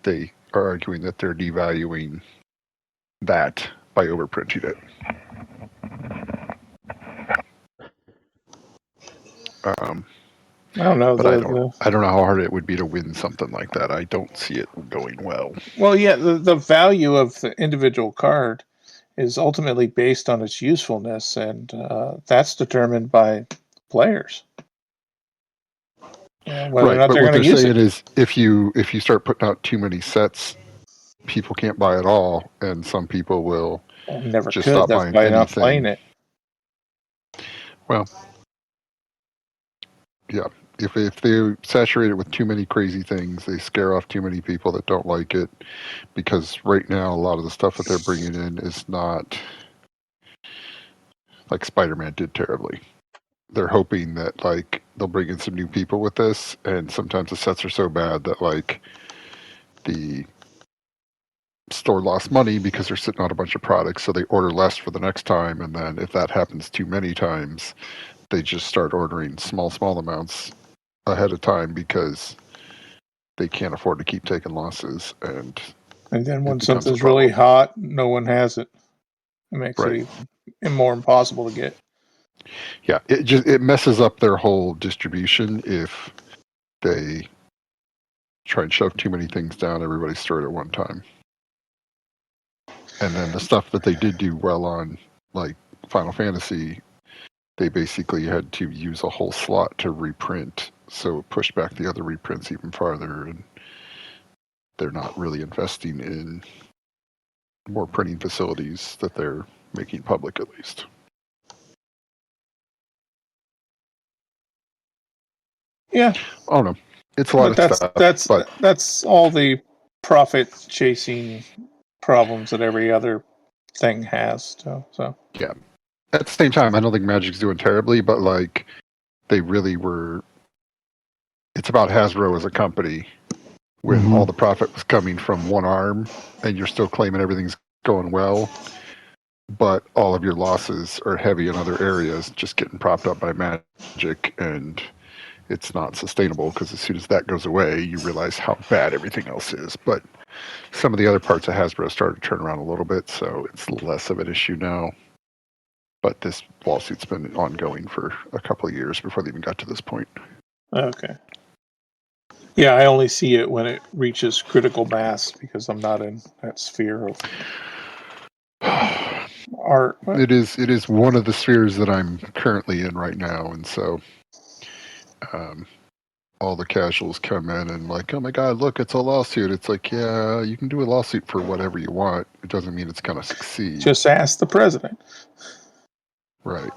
they are arguing that they're devaluing that by overprinting it. I don't know. But I don't know how hard it would be to win something like that. I don't see it going well. Well, yeah, the value of the individual card is ultimately based on its usefulness, and that's determined by players. Whether or Right, not but they're what going they're to use saying it. is if you start putting out too many sets, people can't buy it all, and some people will Well, never just could. stop That's buying why you're not playing anything. it. Well, yeah. If they saturate it with too many crazy things, they scare off too many people that don't like it. Because right now, a lot of the stuff that they're bringing in is not like Spider-Man did terribly. They're hoping that like they'll bring in some new people with this, and sometimes the sets are so bad that like the store lost money because they're sitting on a bunch of products, so they order less for the next time, and then if that happens too many times, they just start ordering small amounts ahead of time because they can't afford to keep taking losses, and And then when it becomes a something's really problem. hot, no one has it. It makes Right. it even more impossible to get. Yeah, it messes up their whole distribution if they try and shove too many things down everybody's throat at one time. And then the stuff that they did do well on, like Final Fantasy, they basically had to use a whole slot to reprint, so it pushed back the other reprints even farther, and they're not really investing in more printing facilities that they're making public, at least. Yeah, I don't know. It's a lot but of stuff, but that's all the profit chasing problems that every other thing has. So yeah. At the same time, I don't think Magic's doing terribly, but like they really were. It's about Hasbro as a company when Mhm. all the profit was coming from one arm, and you're still claiming everything's going well, but all of your losses are heavy in other areas, just getting propped up by Magic, and it's not sustainable because as soon as that goes away, you realize how bad everything else is. But some of the other parts of Hasbro started to turn around a little bit, so it's less of an issue now. But this lawsuit's been ongoing for a couple of years before they even got to this point. okay. Yeah, I only see it when it reaches critical mass because I'm not in that sphere of Or It is one of the spheres that I'm currently in right now, and so all the casuals come in and like, oh my god, look, it's a lawsuit. It's like, yeah, you can do a lawsuit for whatever you want. It doesn't mean it's going to succeed. just ask the president. Right.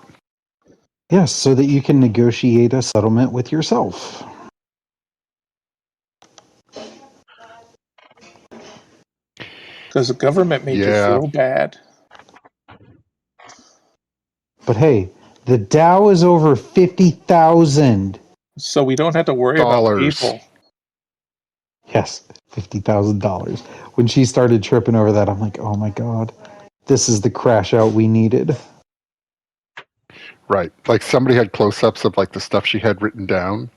Yes, so that you can negotiate a settlement with yourself. Because the government made you Yeah. feel bad. But hey, the Dow is over 50,000. So we don't have to worry about Dollars. people. Yes, $50,000. When she started tripping over that, I'm like, oh my god, this is the crash out we needed. Right. Like somebody had close-ups of like the stuff she had written down,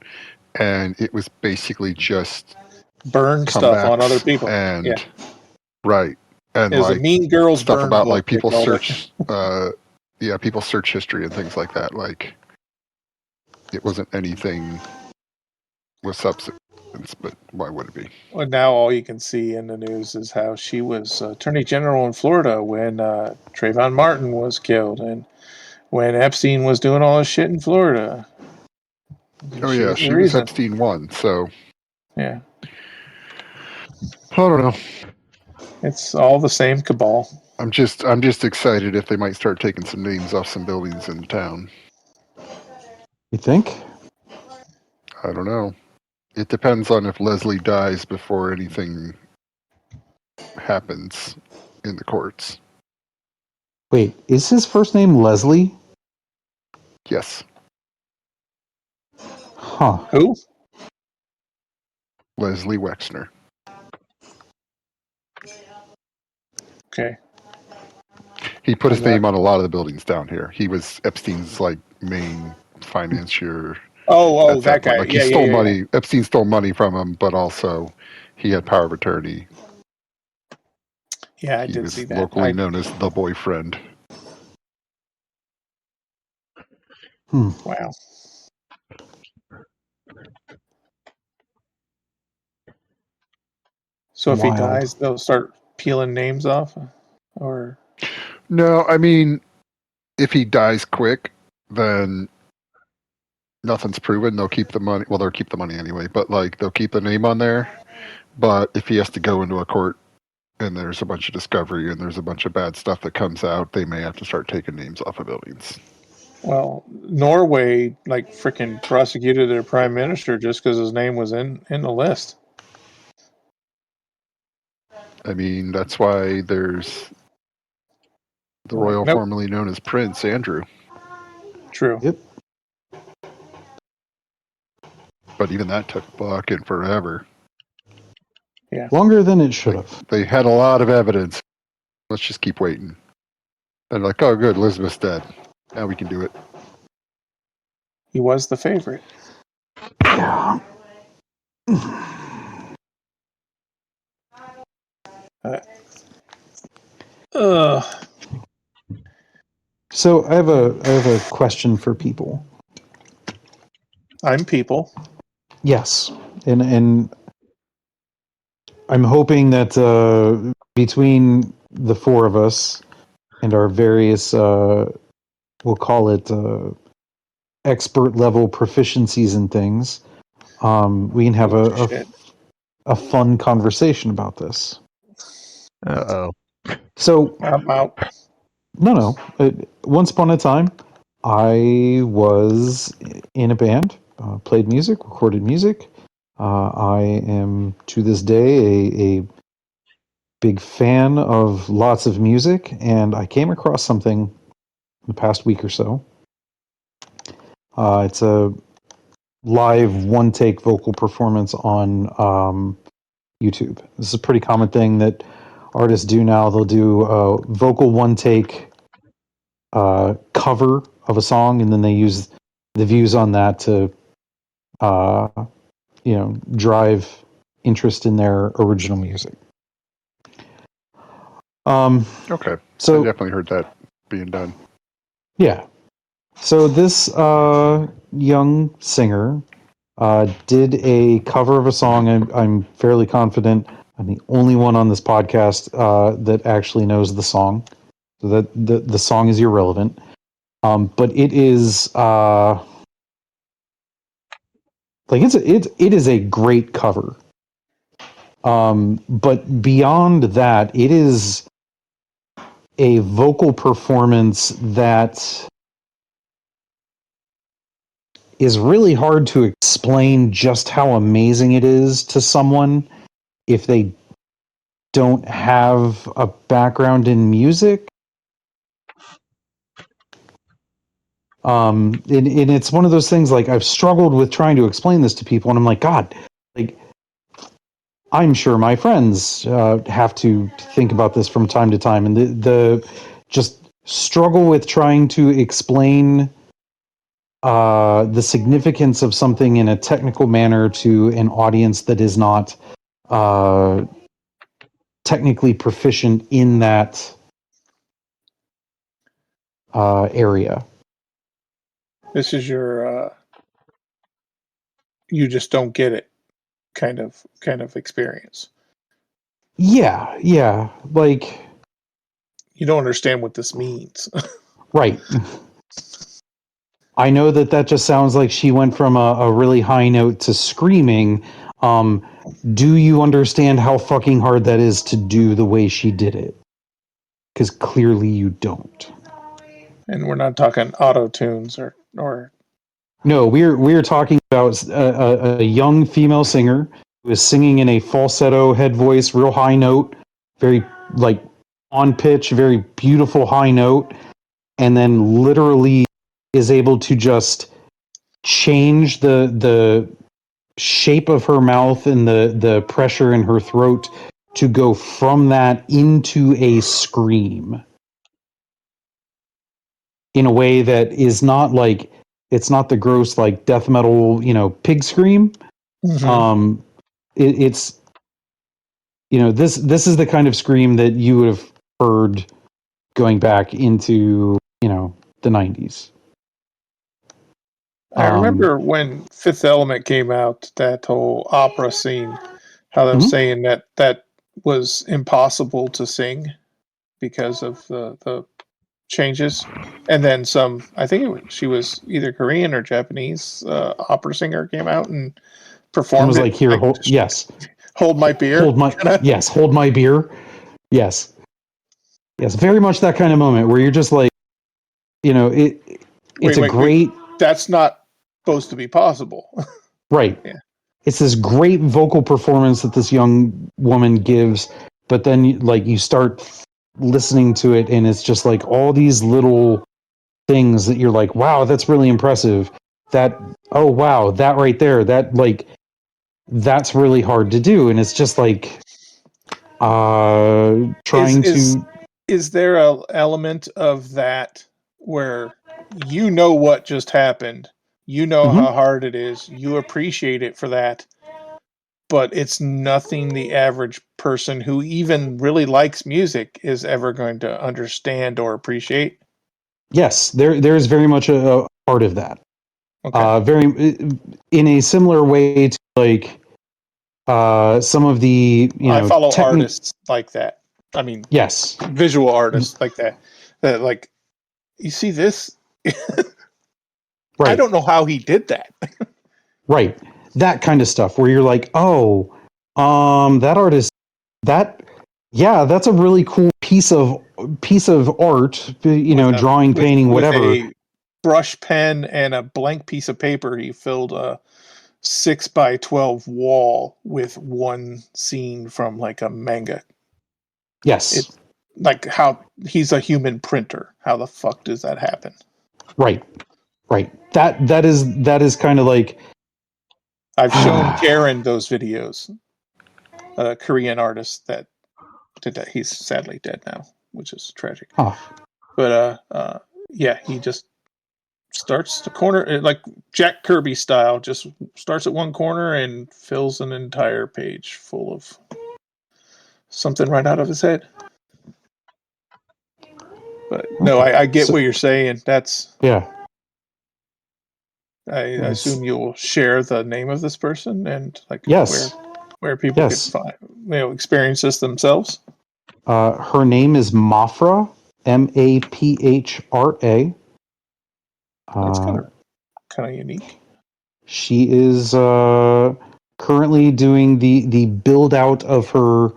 and it was basically just Burn stuff on other people. and Yeah. right. And It was like a Mean Girls stuff burn about book, like they people called it. search people search history and things like that. Like it wasn't anything with substance, but why would it be? Well, now all you can see in the news is how she was Attorney General in Florida when Trayvon Martin was killed and when Epstein was doing all this shit in Florida. Oh yeah, was the she was reason. Epstein 1, so Yeah. I don't know. It's all the same cabal. I'm just excited if they might start taking some names off some buildings in town. You think? I don't know. It depends on if Leslie dies before anything happens in the courts. Wait, is his first name Leslie? Yes, Huh. Who? Leslie Wexner. Okay. He put his I'm not- name on a lot of the buildings down here. He was Epstein's like main financier. Oh, at that point. guy. Like Yeah, he stole yeah. money. Epstein stole money from him, but also he had power of attorney. Yeah, I He did was see that. locally known as the boyfriend. Wow. So if he Wild. dies, they'll start peeling names off? Or No, I mean, if he dies quick, then nothing's proven. They'll keep the money. Well, they'll keep the money anyway, but like they'll keep the name on there. But if he has to go into a court and there's a bunch of discovery and there's a bunch of bad stuff that comes out, they may have to start taking names off of buildings. well, Norway like freaking prosecuted their prime minister just because his name was in the list. I mean, that's why there's the royal Nope. formerly known as Prince Andrew. True. Yep. But even that took fucking forever. Longer than it should have. They had a lot of evidence. Let's just keep waiting. And like, oh, good, Elizabeth's dead. Now we can do it. He was the favorite. Yeah. So I have a question for people. I'm people. Yes, and I'm hoping that between the four of us and our various, we'll call it expert level proficiencies and things, we can have a fun conversation about this. Uh-oh. So I'm out. no. Once upon a time, I was in a band, played music, recorded music. I am to this day a big fan of lots of music, and I came across something in the past week or so. It's a live one-take vocal performance on YouTube. This is a pretty common thing that artists do now. They'll do a vocal one-take cover of a song, and then they use the views on that to drive interest in their original music. Okay. So I definitely heard that being done. yeah. So this young singer did a cover of a song. I'm fairly confident I'm the only one on this podcast that actually knows the song. so that the song is irrelevant. But it is it is a great cover. But beyond that, it is a vocal performance that is really hard to explain just how amazing it is to someone if they don't have a background in music. And it's one of those things, like, I've struggled with trying to explain this to people, and I'm like, God, like, I'm sure my friends have to think about this from time to time, and the just struggle with trying to explain the significance of something in a technical manner to an audience that is not technically proficient in that area. This is your you just don't get it kind of experience. Yeah, like, You don't understand what this means. right. I know that just sounds like she went from a really high note to screaming. Do you understand how fucking hard that is to do the way she did it? Because clearly you don't. And we're not talking auto tunes or No, we're talking about a young female singer who is singing in a falsetto head voice, real high note, very, like, on pitch, very beautiful high note, and then literally is able to just change the shape of her mouth and the pressure in her throat to go from that into a scream in a way that is not like, it's not the gross, like, death metal, pig scream. Mhm. It's, this is the kind of scream that you would have heard going back into, the 90s. I remember when Fifth Element came out, that whole opera scene, how they were Mhm. saying that was impossible to sing because of the changes. And then some, I think she was either Korean or Japanese opera singer came out and And performed was it like, here, like hold my beer. hold my beer. Yes. Yes. Very much that kind of moment where you're just like, it's Wait. That's not supposed to be possible. right. Yeah. It's this great vocal performance that this young woman gives, but then, like, you start listening to it and it's just like all these little things that you're like, wow, that's really impressive. Oh wow, that right there, that's really hard to do. And it's just like Is trying is to. is there a element of that where you know what just happened, you know Mhm. how hard it is, you appreciate it for that, but it's nothing the average person who even really likes music is ever going to understand or appreciate? Yes, there's very much a part of that. Okay. Very in a similar way to, like, some of the I follow technical. artists like that. I mean, Yes, visual artists like that. That like, you see this? I right, don't know how he did that. right. That kind of stuff where you're like, oh, that artist, that, yeah, that's a really cool piece of art. Drawing, painting, With whatever. a brush pen and a blank piece of paper, he filled a 6 by 12 wall with one scene from like a manga. Yes, It's like how he's a human printer. How the fuck does that happen? right, right. That is kind of like, I've shown Karen those videos. A Korean artist that did that. He's sadly dead now, which is tragic. huh, But yeah, he just starts the corner like Jack Kirby style. Just starts at one corner and fills an entire page full of something right out of his head. But no, okay. I get So what you're saying. That's yeah, I it's, assume you'll share the name of this person and like yes, where people could yes. find experience this themselves. Her name is Mafra, Maphra. That's kind of unique. She is currently doing the build out of her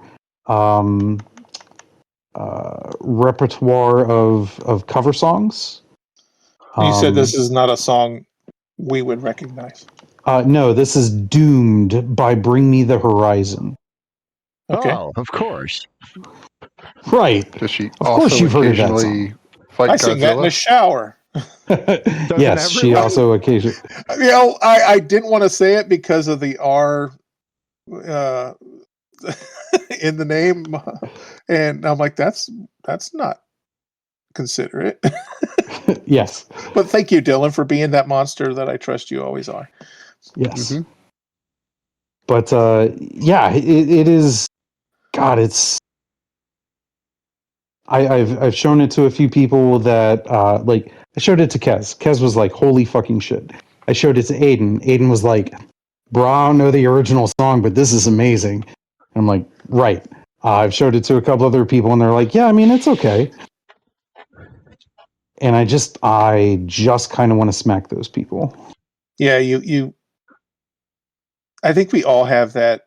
repertoire of cover songs. You said this is not a song we would recognize. No, this is Doomed by Bring Me the Horizon. Okay. Oh, of course. Right. Does she Of also course you've heard of that occasionally fight I sing that in the Godzilla? shower. Yes, she everyone? also occasionally. You know, I didn't want to say it because of the R in the name, and I'm like, that's not considerate. Yes. But thank you, Dylan, for being that monster that I trust you always are. Yes. Mhm. But yeah, it is. God, it's. I've shown it to a few people that like. I showed it to Kez. Kez was like, "Holy fucking shit!" I showed it to Aiden. Aiden was like, "Bro, I don't know the original song, but this is amazing." I'm like, "Right." I've showed it to a couple other people, and they're like, "Yeah, I mean, it's okay." And I just kind of want to smack those people. Yeah, you. I think we all have that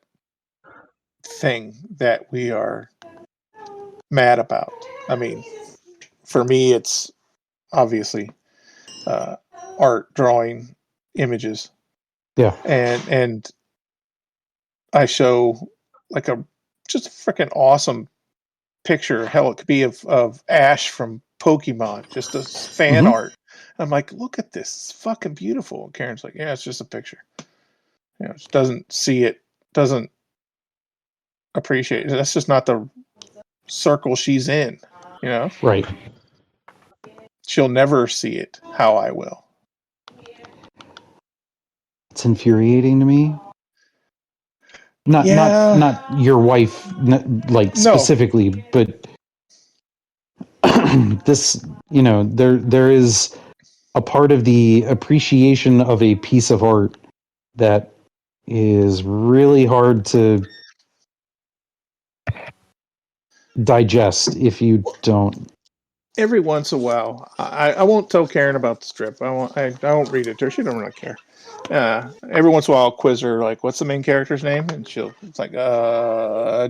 thing that we are mad about. I mean, for me, it's obviously art, drawing, images, Yeah. and I show like just a freaking awesome picture. Hell, it could be of Ash from Pokemon, just a fan art. I'm like, look at this, it's fucking beautiful. And Karen's like, yeah, it's just a picture. You know, just doesn't see it, doesn't appreciate it. That's just not the circle she's in. You know, Right. she'll never see it how I will. It's infuriating to me. Not your wife, like No. specifically, but this, there is a part of the appreciation of a piece of art that is really hard to digest if you don't. Every once in a while, I won't tell Karen about the strip. I won't read it to her. She don't really care. Every once in a while, I'll quiz her like, "What's the main character's name?" And it's like,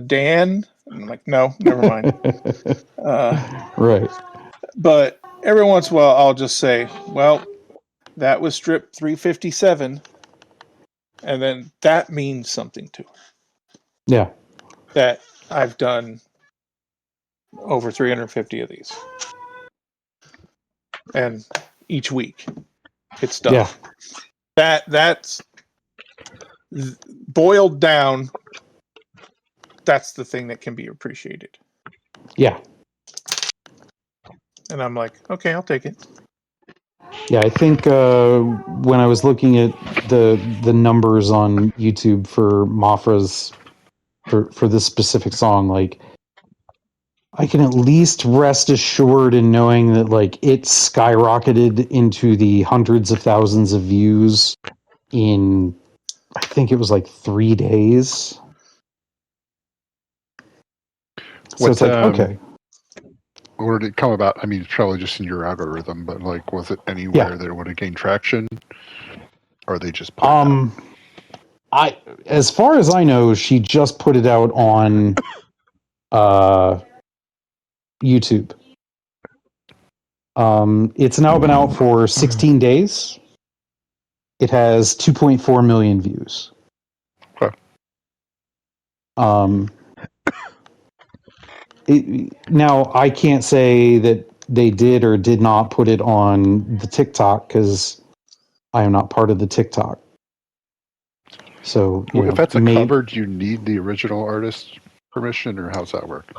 Dan. And I'm like, "No, never mind." Right. But every once in a while, I'll just say, "Well, that was strip 357," and then that means something to her. Yeah. That I've done over 350 of these, and each week it's done. Yeah. That's boiled down. That's the thing that can be appreciated. Yeah. And I'm like, okay, I'll take it. Yeah, I think when I was looking at the numbers on YouTube for Mafra's for this specific song, like I can at least rest assured in knowing that like it skyrocketed into the hundreds of thousands of views in I think it was like 3 days. So it's like, okay. Where did it come about? I mean, it's probably just in your algorithm, but like, was it anywhere that it would have gained traction, or they just put it out? As far as I know, she just put it out on YouTube. It's now been out for 16 days. It has 2.4 million views. Okay. Now, I can't say that they did or did not put it on the TikTok because I am not part of the TikTok. So, if that's a cover, do you need the original artist's permission, or how's that work?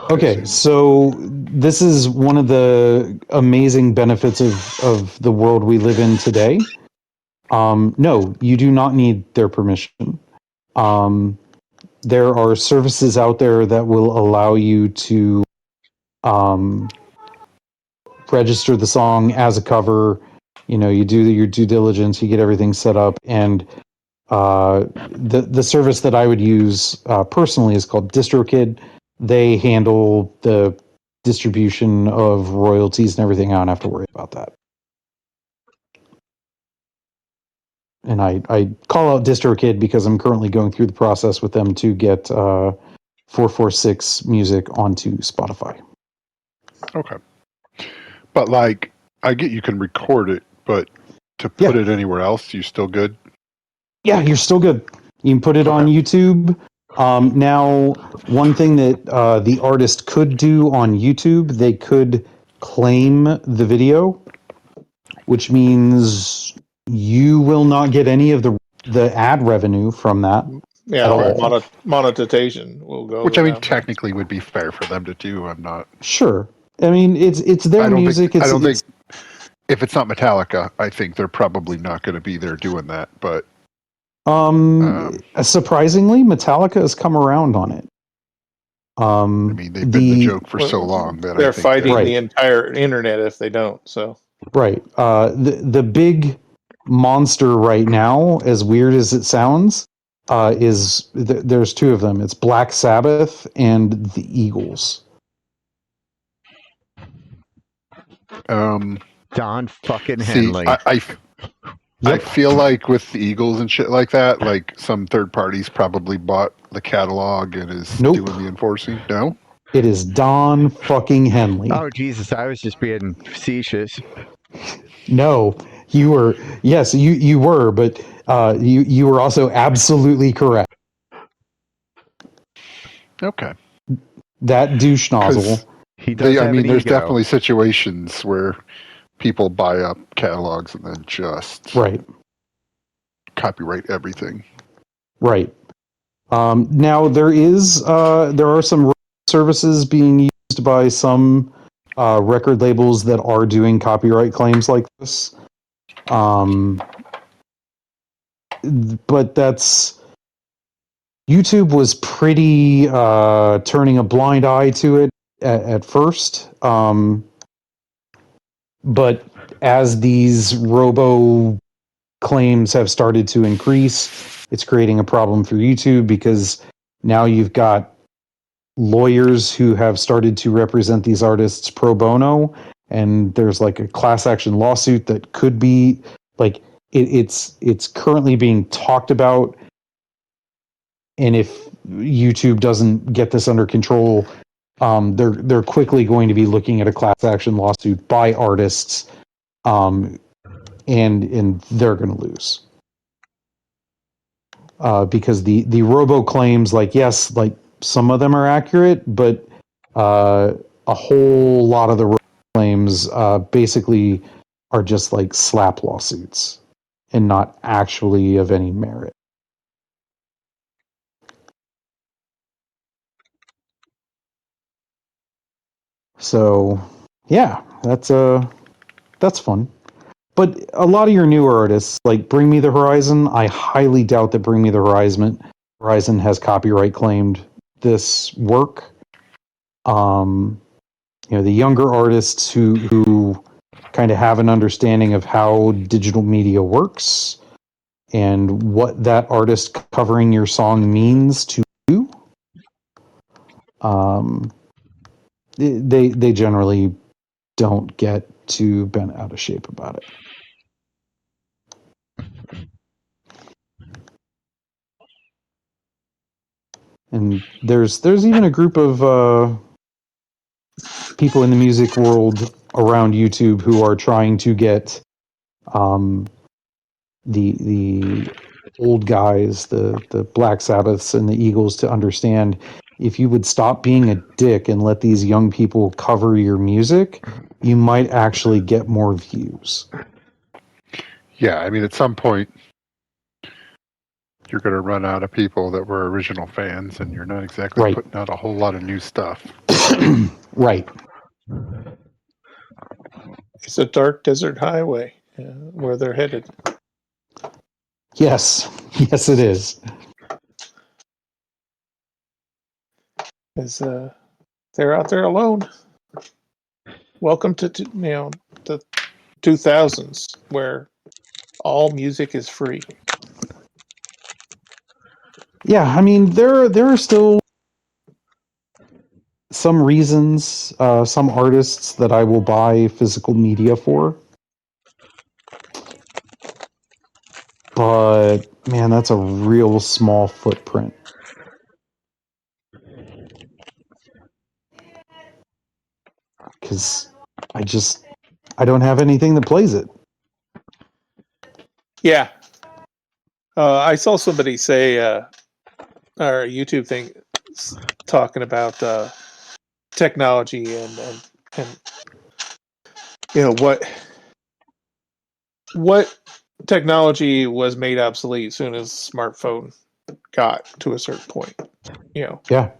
Okay, so this is one of the amazing benefits of the world we live in today. No, you do not need their permission. There are services out there that will allow you to register the song as a cover. You know, you do your due diligence, you get everything set up, and the service that I would use personally is called DistroKid. They handle the distribution of royalties and everything. I don't have to worry about that. And I call out DistroKid because I'm currently going through the process with them to get 446 music onto Spotify. Okay. But like, I get you can record it, but to put it anywhere else, you still good? Yeah, you're still good. You can put it on YouTube. Now, one thing that the artist could do on YouTube, they could claim the video, which means you will not get any of the ad revenue from that. Yeah, At or all. monetization will go. Which I mean, around. technically would be fair for them to do. I'm not. Sure. I mean, it's their I don't music. think. I don't it's, think. If it's not Metallica, I think they're probably not going to be there doing that. But surprisingly, Metallica has come around on it. I mean, they've been the joke for so long that they're I think fighting Right. the entire internet if they don't. So Right. The big monster right now, as weird as it sounds, is there's two of them. It's Black Sabbath and the Eagles. Don fucking See, Henley. I Yep. feel like with the Eagles and shit like that, like some third parties probably bought the catalog and is Nope. doing the enforcing. No, It is Don fucking Henley. Oh Jesus! I was just being facetious. No, you were. Yes, you were, but you were also absolutely correct. okay. That douche nozzle. 'Cause He does have I mean, an there's ego. definitely situations where people buy up catalogs and then just Right. copyright everything. Right. Now there are some services being used by some record labels that are doing copyright claims like this. But YouTube was pretty turning a blind eye to it at first. But as these robo claims have started to increase, it's creating a problem for YouTube because now you've got lawyers who have started to represent these artists pro bono, and there's like a class action lawsuit that could be like it's currently being talked about. And if YouTube doesn't get this under control, they're quickly going to be looking at a class action lawsuit by artists, and they're going to lose because the robo claims, like yes, like some of them are accurate, but a whole lot of the robo claims basically are just like slap lawsuits and not actually of any merit. So, yeah, that's fun. But a lot of your newer artists, like Bring Me the Horizon, I highly doubt that Bring Me the Horizon has copyright claimed this work. The younger artists who kind of have an understanding of how digital media works and what that artist covering your song means to you. They generally don't get too bent out of shape about it. And there's even a group of people in the music world around YouTube who are trying to get the old guys, the Black Sabbaths and the Eagles, to understand, if you would stop being a dick and let these young people cover your music, you might actually get more views. Yeah, I mean, at some point, you're going to run out of people that were original fans, and you're not exactly Right. putting out a whole lot of new stuff. Right. it's a dark desert highway where they're headed. Yes. Yes, it is. As they're out there alone. Welcome to the 2000s where all music is free. Yeah, I mean there are still some reasons, some artists that I will buy physical media for. But man, that's a real small footprint. Because I don't have anything that plays it. Yeah. I saw somebody say, or a YouTube thing talking about technology and what technology was made obsolete as soon as smartphone got to a certain point. You Yeah.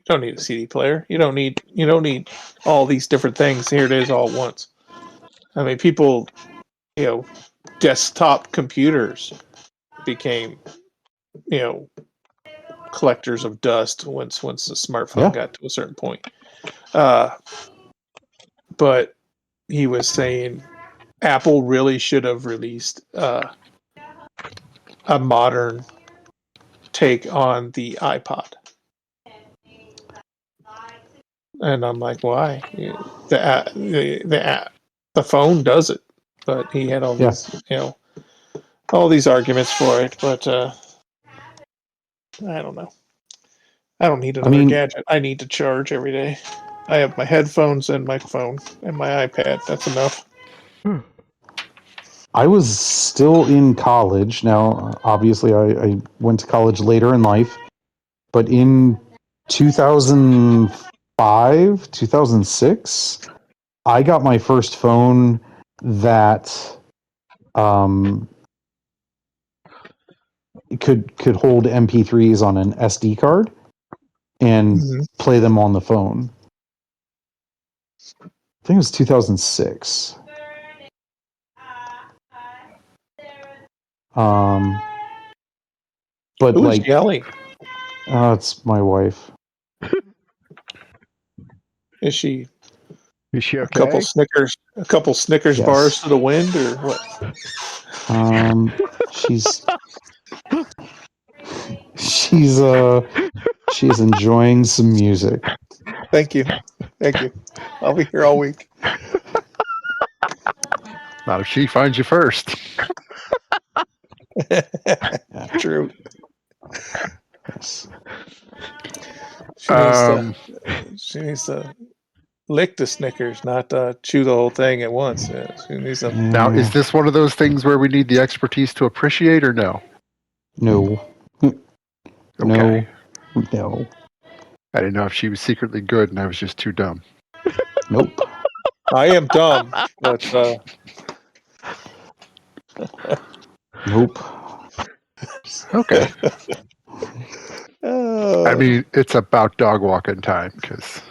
don't need a CD player. You don't need all these different things. Here it is all at once. I mean, people, desktop computers became, collectors of dust once the smartphone got to a certain point. But he was saying Apple really should have released a modern take on the iPod. And I'm like, why? The phone does it, but he had all these, all these arguments for it. But I don't know. I don't need another gadget. I need to charge every day. I have my headphones and my phone and my iPad. That's enough. I was still in college. Now, obviously, I went to college later in life, but in 2005, 2006, I got my first phone that could hold MP3s on an SD card and play them on the phone. I think it was 2006. But Who's like yelling? it's my wife. Is she okay? a couple Snickers Yes. bars to the wind, or what? She's enjoying some music. Thank you. I'll be here all week. Not if she finds you first. True. Yes. She needs to lick the Snickers, not chew the whole thing at once. She needs to. Now, is this one of those things where we need the expertise to appreciate, or no? No. Okay. No. I didn't know if she was secretly good and I was just too dumb. Nope. I am dumb, but Nope. Okay. I mean, it's about dog walking time because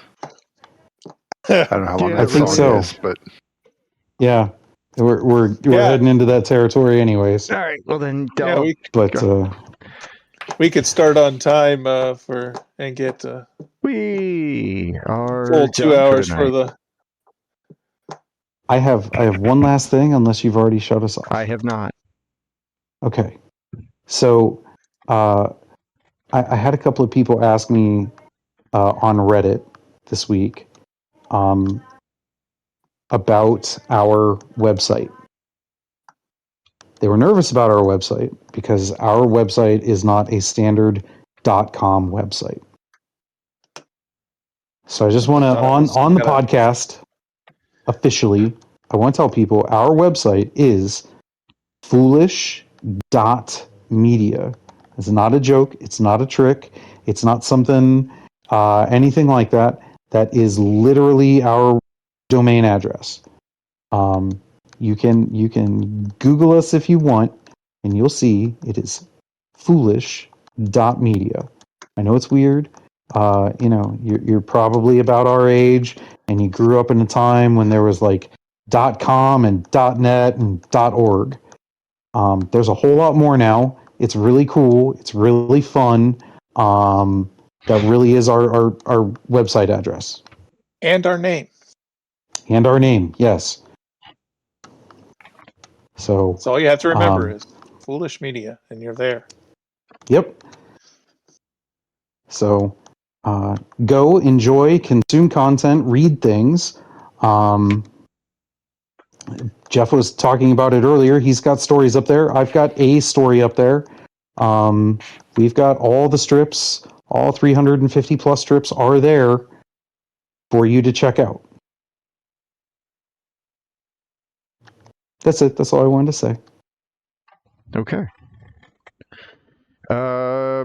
I don't know how long Yeah, that I think song so. is, but Yeah. We're heading into that territory anyways. All right. Well, then, we could start on time and get we are full 2 hours done for tonight. the. I have one last thing, unless you've already shut us off. I have not. Okay. So I had a couple of people ask me on Reddit this week about our website. They were nervous about our website because our website is not a standard .com website. So I just want to, on the podcast, officially, I want to tell people our website is foolish.media. It's not a joke. It's not a trick. It's not something, anything like that. That is literally our domain address. You can Google us if you want, and you'll see it is foolish.media. I know it's weird. You're probably about our age, and you grew up in a time when there was like .com and .net and .org. There's a whole lot more now. It's really cool. It's really fun. That really is our website address. And our name. And our name, yes. So all you have to remember is Foolish Media, and you're there. Yep. So Go, enjoy, consume content, read things. Jeff was talking about it earlier. He's got stories up there. I've got a story up there. We've got all the strips, all 350 plus strips are there for you to check out. That's it. That's all I wanted to say. Okay. I've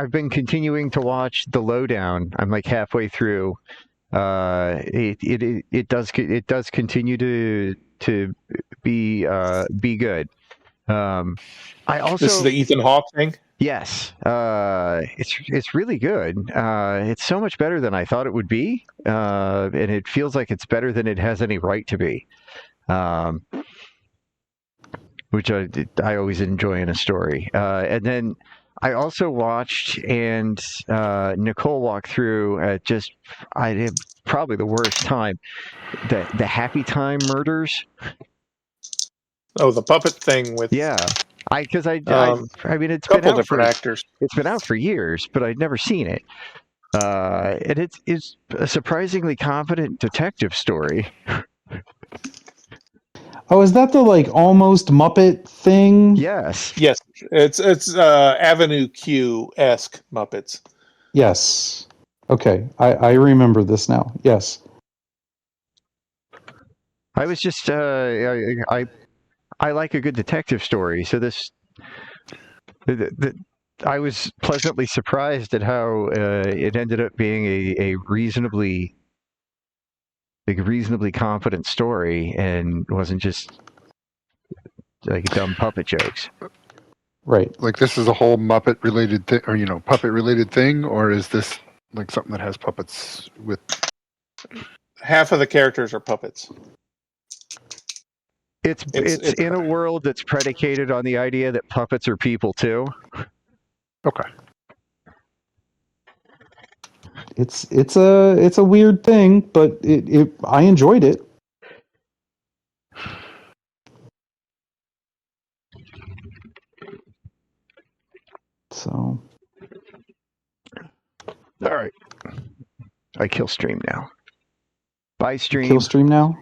been continuing to watch The Lowdown. I'm like halfway through. It does continue to be good. I also This is the Ethan Hawke thing. yes, it's really good. It's so much better than I thought it would be, and it feels like it's better than it has any right to be. Which I always enjoy in a story. And then I also watched, and Nicole walked through I had probably the worst time, the Happy Time Murders. Oh, the puppet thing with Yeah, I mean it's couple been out different actors. It's been out for years, but I'd never seen it. And it's a surprisingly competent detective story. Oh, is that the like almost Muppet thing? Yes. Yes, it's Avenue Q-esque Muppets. Yes. Okay. I remember this now. Yes. I was just I like a good detective story, so I was pleasantly surprised at how it ended up being a reasonably competent story and wasn't just like dumb puppet jokes. Right. Like this is a whole Muppet related thing, or puppet related thing, or is this like something that has puppets with? Half of the characters are puppets. It's in a world that's predicated on the idea that puppets are people too. Okay. It's a weird thing, but I enjoyed it. So. All right. I kill stream now. Bye stream. Kill stream now.